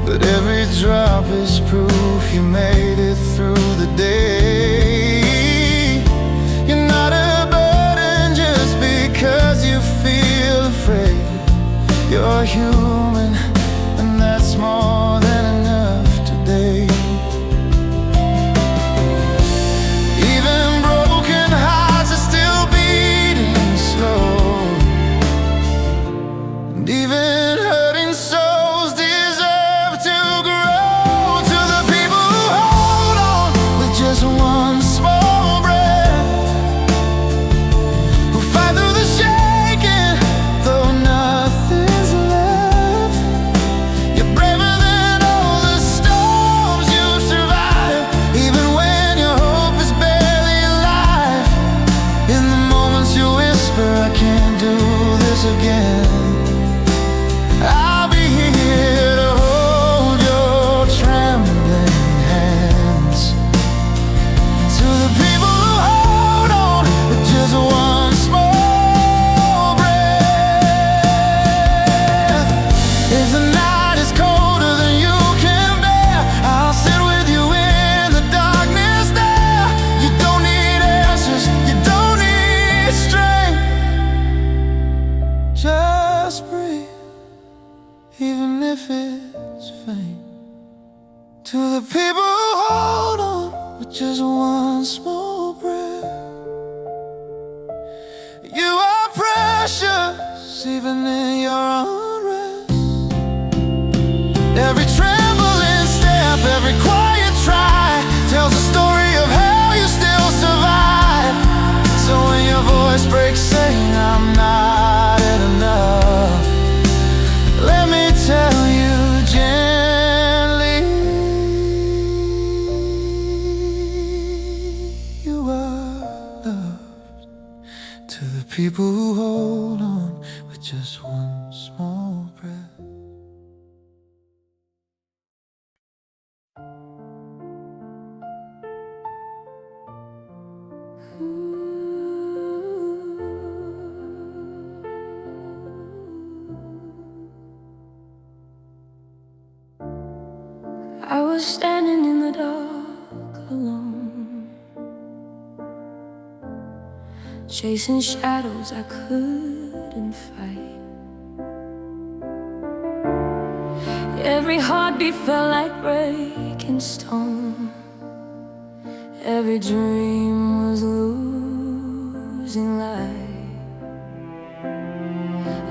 but every drop is proof you made it through the day. You're not a burden just because you feel afraid. You're human, and that's more than enough today. Even broken hearts are still beating slow, and even hurting souls deserve to grow. To the people who hold on with just one small breath, who fight through the shaking though nothing's left. You're braver than all the storms you've survived, even when your hope is barely alive. In the moments you whisper, I can't do this again, I'll be here to hold your trembling hands. To the people who hold on with just one small breath. If the night is colder than you can bear, I'll sit with you in the darkness there. You don't need answers, you don't need strength, just breathe, even if it's faint. To the people who hold on with just one small breath, you are precious even in your unrest. Every trembling step, every quiet try tells a story of how you still survive. So when your voice breaks saying I'm not enough, let me tell you gently, you are loved. To the people who hold on with just one small breath. I was standing in the dark alone, chasing shadows I couldn't fight. Every heartbeat felt like breaking stone, every dream was losing light.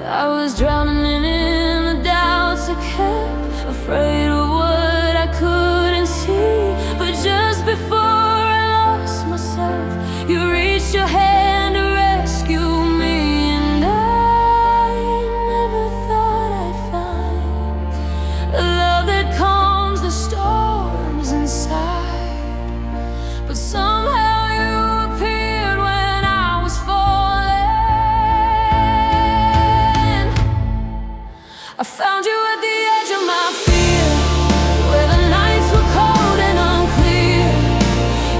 I was drowning in the doubts I kept, afraid of what I couldn't see. But just before I lost myself, you reached your hand to rescue me. And I never thought I'd find a love that calms the storms inside. But somehow you appeared when I was falling. I found you at the edge of my fear, where the nights were cold and unclear.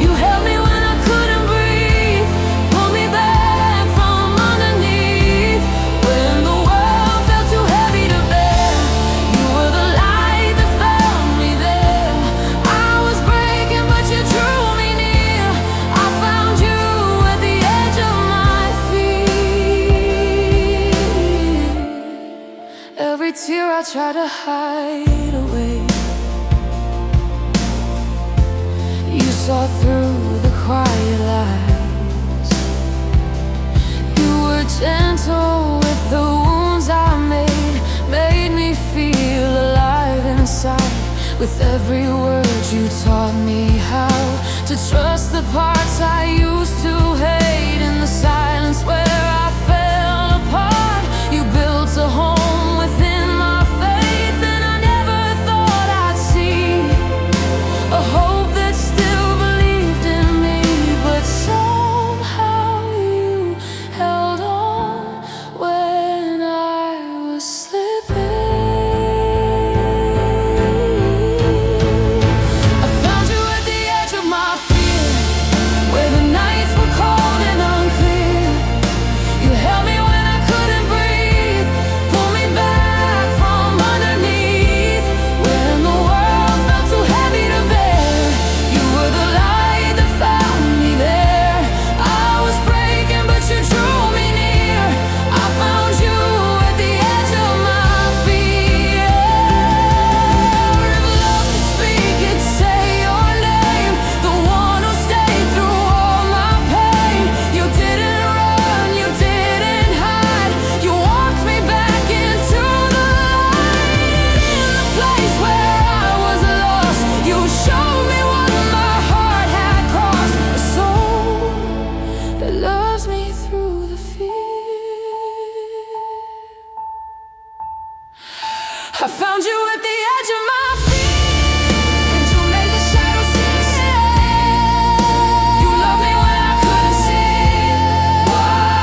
You held me when I couldn't breathe, pulled me back from underneath. When the world felt too heavy to bear, you were the light that found me there. I was breaking, but you drew me near. I found you at the edge of my fear. Every tear I tried to hide away, you saw through the quiet lies. With every word you taught me how to trust the parts I used to hate. In the silence where I fell apart, you built a home within my faith. And I never thought I'd see a hope that still believed in me. But somehow you held on when I was slipping. I found you at the edge of my fear, where the nights were cold and unclear. You held me when I couldn't breathe, pulled me back from underneath. When the world felt too heavy to bear, you were the light that found me there. I was breaking, but you drew me near. I found you at the edge of my fear. If love could speak, it'd say your name, the one who stayed through all my pain. You didn't run, you didn't hide, you walked me back into the light. In the place where I was lost, you showed me what my heart had crossed. A soul that loves me through the fear. I found you at the edge of my fear, and you made the shadows see. You loved me when I couldn't see what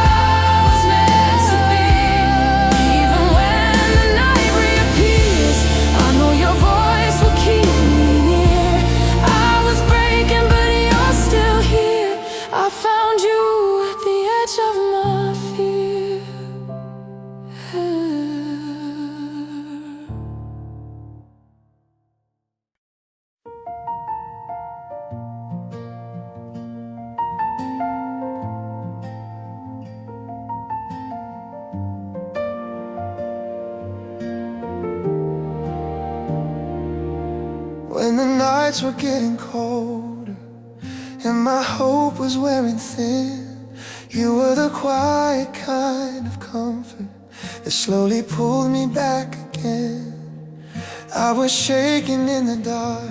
was meant to be. Even when the night reappears, I know your voice will keep me near. I was breaking, but you're still here. I found you at the edge of my fear. When the nights were getting colder and my hope was wearing thin, you were the quiet kind of comfort that slowly pulled me back again. I was shaking in the dark,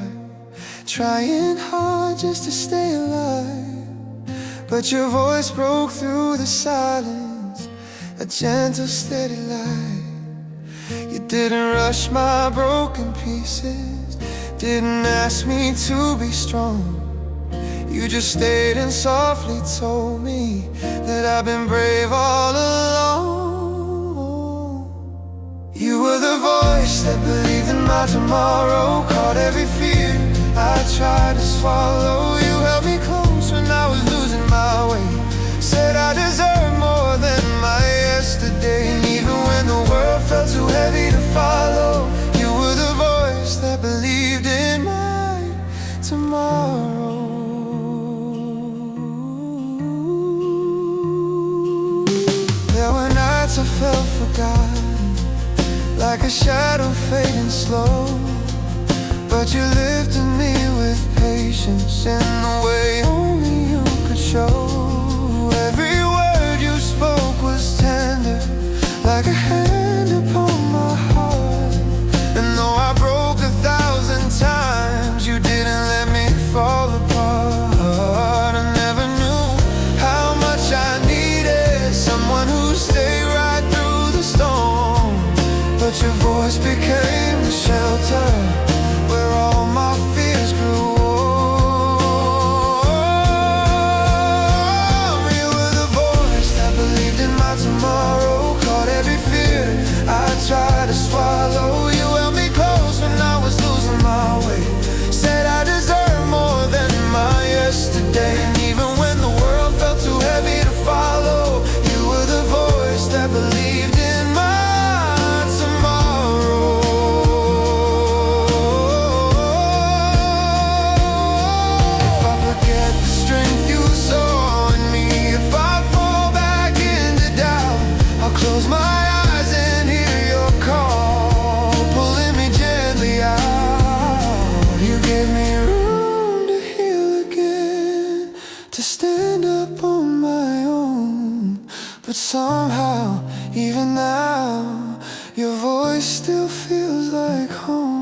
trying hard just to stay alive, but your voice broke through the silence, a gentle steady light. You didn't rush my broken pieces, didn't ask me to be strong. You just stayed and softly told me that I've been brave all along. You were the voice that believed in my tomorrow, caught every fear I tried to swallow. You held me close when I was losing my way, said I deserve more than my yesterday. And even when the world felt too heavy to follow, you were the voice that believed in my tomorrow. There were nights I felt forgotten, like a shadow fading slow, but you lifted me with patience in the way only you could show. Every word you spoke was tender, like a hand upon my heart. And though I broke 1,000 times, you didn't let me fall apart. I never knew how much I needed someone who stayed right through the storm, but your voice became the shelter where all my fears grew warm. You were the voice that believed in my tomorrow, caught every fear I tried to swallow. You held me close when I was losing my way, said I deserve more than my yesterday. And even when the world felt too heavy to follow, you were the voice that believed in my tomorrow. If I forget the strength you saw in me, if I fall back into doubt, I'll close my eyes and hear your call, pulling me gently out. You gave me room to heal again, to stand up on my own. But somehow, even now, your voice still feels like home.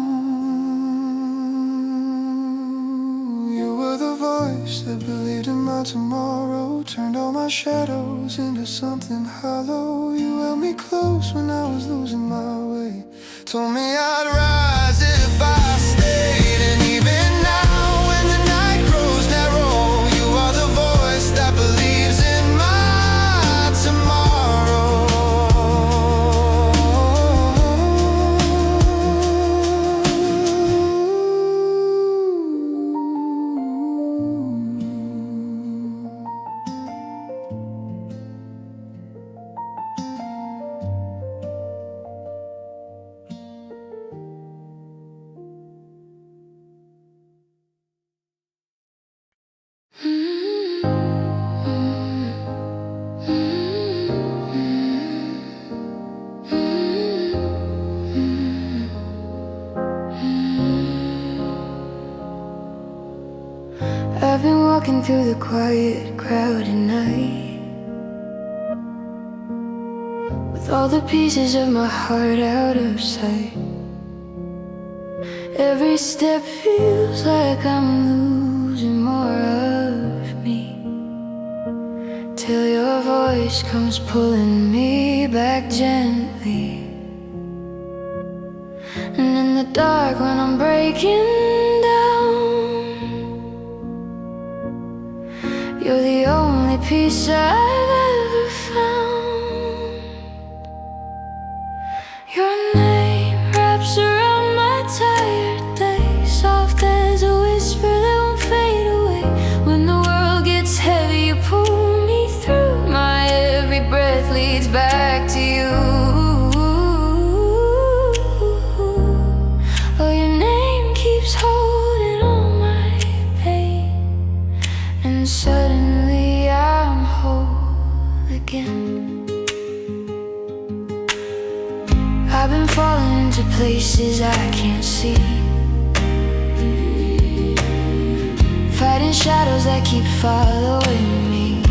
tomorrow. Turned all my shadows into something hollow. You held me close when I was losing my way. Told me I'd rise if I stayed. And even now when the night grows narrow, you are the voice that believes in my tomorrow. I've been walking through the quiet, crowded night, with all the pieces of my heart out of sight. Every step feels like I'm losing more of me, till your voice comes pulling me back gently. And in the dark when I'm breaking down, you're the only peace I've ever found. Your name wraps around my tired day, soft as a whisper that won't fade away. When the world gets heavy, you pull me through. My every breath leads back to you. Oh, your name keeps holding all my pain, and suddenly I'm whole again. I've been falling into places I can't see, fighting shadows that keep following me.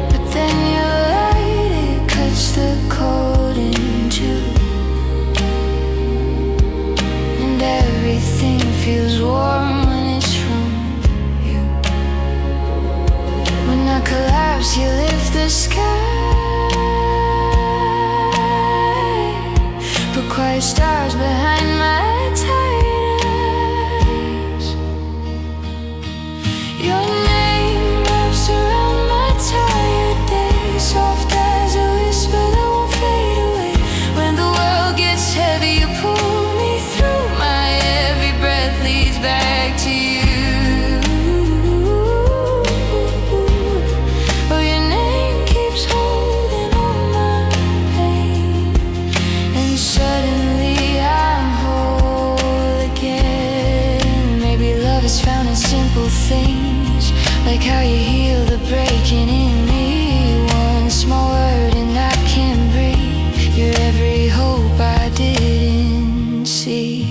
But then your light, it cuts the cold in two, and everything feels warm when it's from you. When I collapse, you lift the sky, put quiet stars behind my tired eyes. Your name wraps around my tired days, soft as a whisper that won't fade away. When the world gets heavy, you pull me through. My every breath leads back to you. Oh, your name keeps holding all my pain, and suddenly I'm whole again. Maybe love is found in simple things, like how you heal the breaking in me. One small word and I can breathe. You're every hope I didn't see.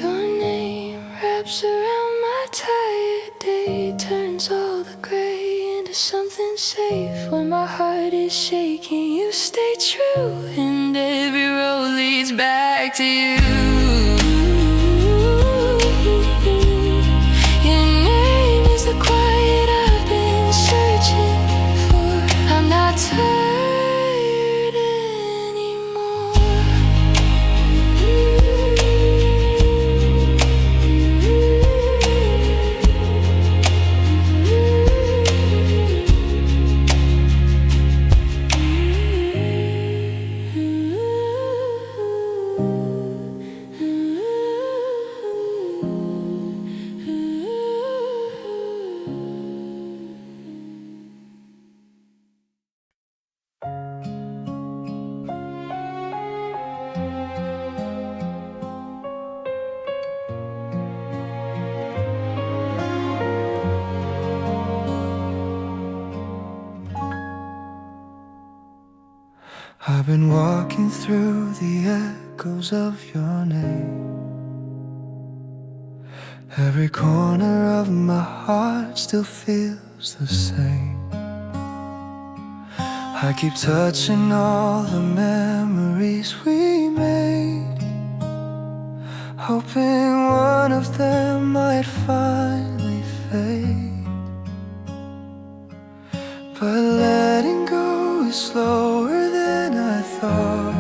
Your name wraps around my tired day, turns all the gray into something safe. When my heart is shaking, you stay true, and every road leads back to you. Your name is the quiet I've been searching for. I'm not tired anymore. I've been walking through the echoes of your name. Every corner of my heart still feels the same. I keep touching all the memories we made, hoping one of them might finally fade. late, but letting go is slower than I thought.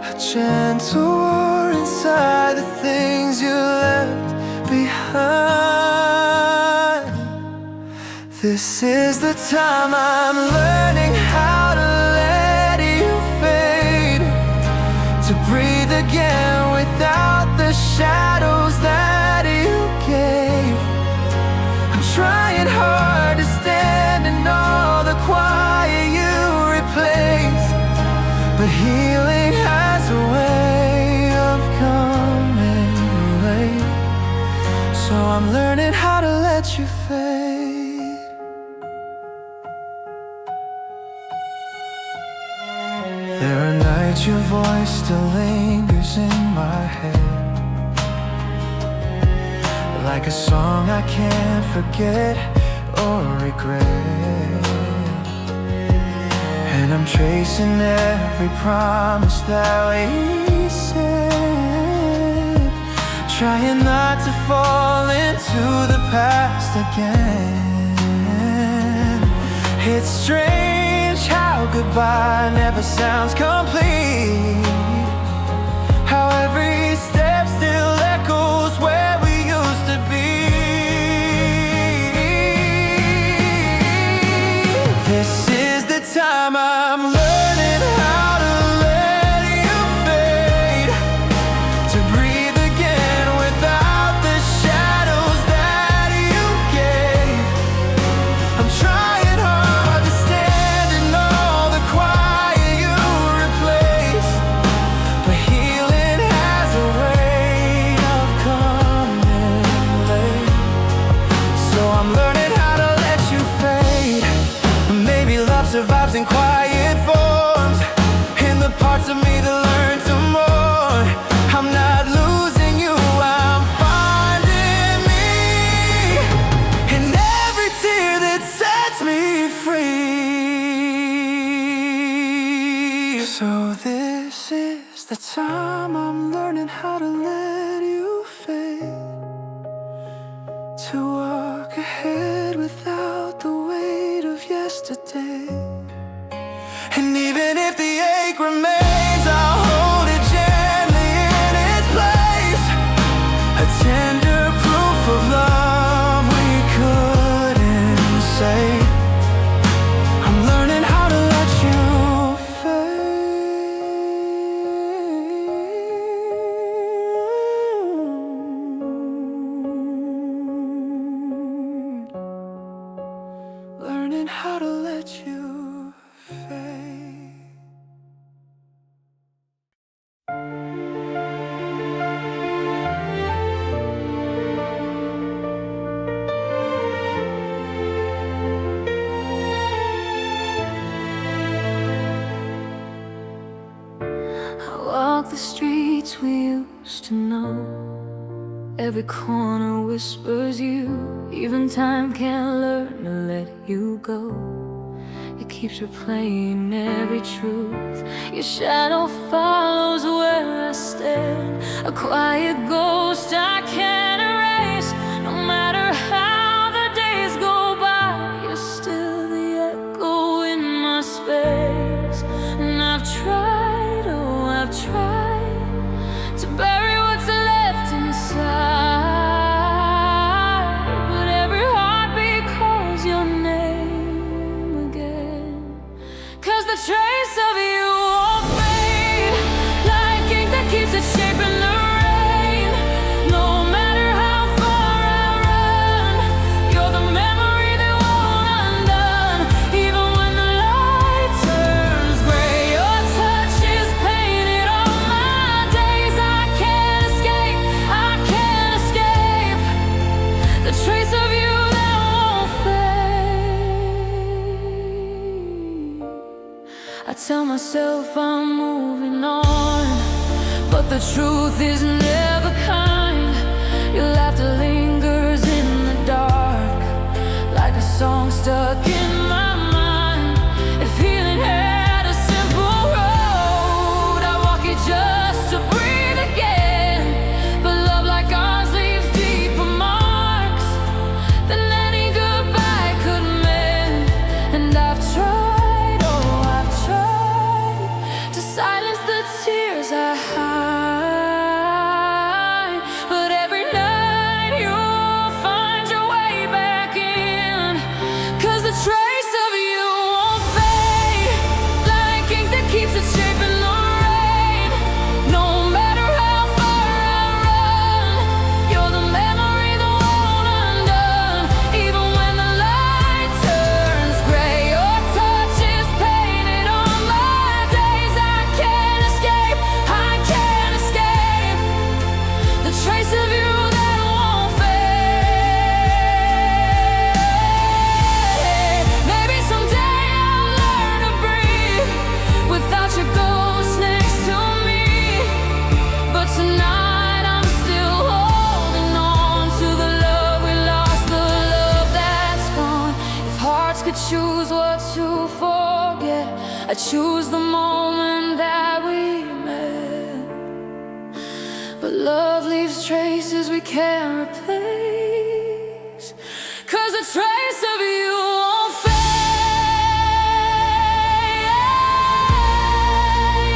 A gentle war inside the things you left behind. This is the time I'm learning how to let you fade, to breathe again without the shadows that you gave. I'm trying hard to stand in all the quiet you replaced, but healing has a way of coming late. So I'm learning how to let you fade. There are nights your voice still lingers in my head, like a song I can't forget or regret. And I'm tracing every promise that we said, trying not to fall into the past again. It's strange how goodbye never sounds complete, how every step still echoes where we used to be. This is the time I'm learning how to let you fade, to breathe again without the shadows that you gave. I'm trying hard to stand in all the quiet you replaced, but healing has a way of coming late. So I'm learning how to let you fade. Maybe love survives in quiet forms, in the parts of me that learn to mourn. I'm not losing you, I'm finding me, in every tear that sets me free. So this is the time I'm learning how to let you fade, to walk ahead without the weight of yesterday. And even if the ache remains, I'll hold it gently in its place, a tender proof of love we couldn't say. I'm learning how to let you fade, learning how to let you fade. I walk the streets we used to know. Every corner whispers you. Even time can't learn to let you go. It keeps replaying every truth. Your shadow follows where I stand, a quiet ghost I can't erase. No matter how the days go by, you're still the echo in my space. And I've tried, oh I've tried, to bury what's left inside, but every heartbeat calls your name again. 'Cause the trace of you won't fade, like ink that keeps its shape in the rain. No matter how far I run, you're the memory that won't undone. Even when the light turns gray, your touch is painted on my days. I can't escape, I can't escape the trace of you that won't fade. I tell myself I'm moving on, but the truth is never kind. Your laughter lingers in the dark, like a song stuck in my mind. If healing had a simple road, I walk it just to breathe again. But love like ours leaves deep among choose what to forget. I choose the moment that we met. But love leaves traces we can't replace. 'Cause a trace of you won't fade.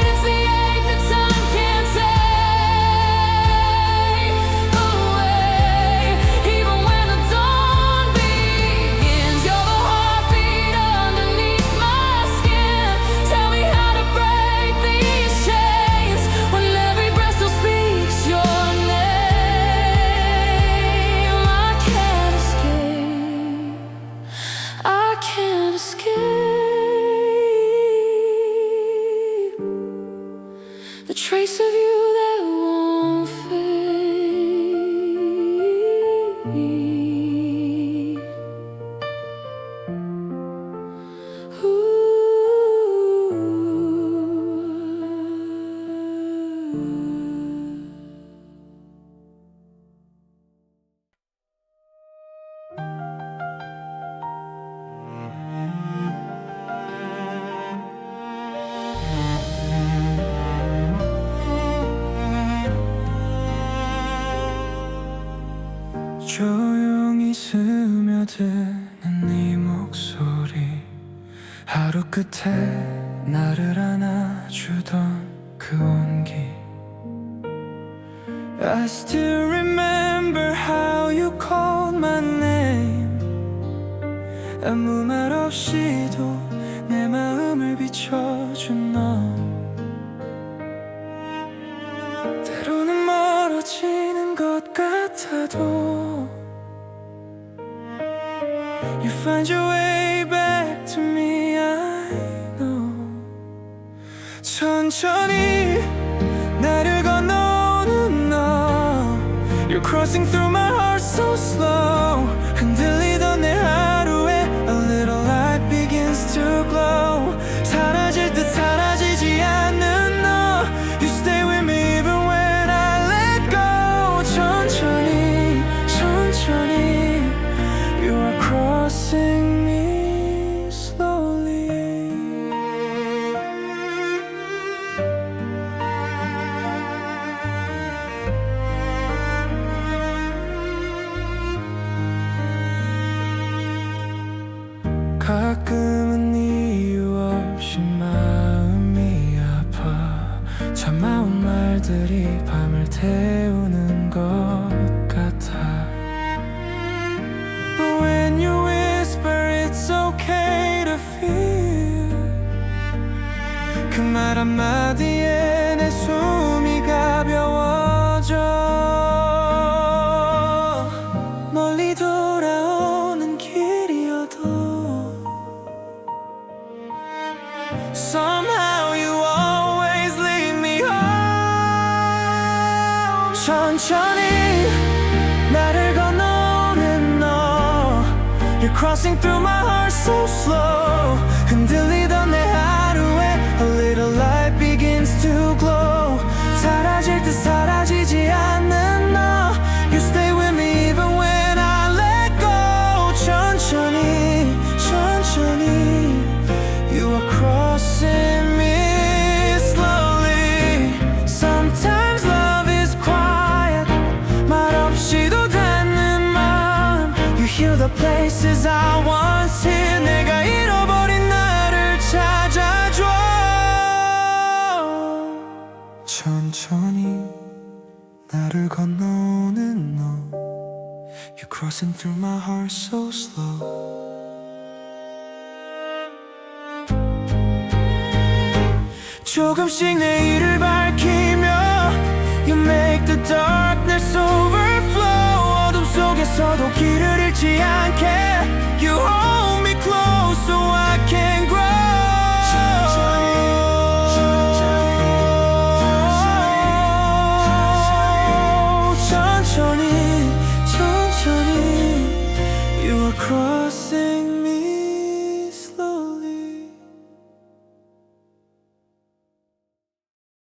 It's the ache that time can't take away. Even when the dawn begins, you're the heartbeat underneath my skin. Tell me how to break these chains when every breath still speaks your name. I can't escape. I can't escape the trace of you that won't fade. Ooh. 조용히 스며드는 네 목소리, 하루 끝에 나를 안아주던 그 온기. I still remember how you called my name. 아무 말 없이도 내 마음을 비춰준 너. 때로는 멀어지는 것 같아도 You find your way back to me, I know. 천천히 나를 건너오는 너. You're crossing through my heart so slow. 흔들리던 내 하루에 a little light begins to glow. 사라질 듯 사라지지 않는 너. You stay with me even when I let go. 천천히 천천히 You are crossing me slowly. 가끔은 이유 없이 마음이 아파. 참아온 말들이 밤을 태우는 것 같아. But when you whisper it's okay to feel, 그 말 한마디에 내 숨이 가벼워져. 멀리 돌아오는 길이어도 Somehow you always lead me home. 천천히 나를 건너오는 너. You're crossing through my heart so slow. 흔들리던 내 하루에 a little light begins to glow. 사라질 듯 사라지지 않는 너. You stay with me even when I let go. 천천히 천천히 You are crossing me slowly. Sometimes love is quiet. 말 없이도 닿는 마음. You heal the places I once hid. 내가 잃어버린 나를 찾아줘. 천천히 나를 건너오는 너. You're crossing through my heart so slow. 조금씩 내일을 밝히며 You make the darkness overflow. 어둠 속에서도 길을 잃지 않게 You hold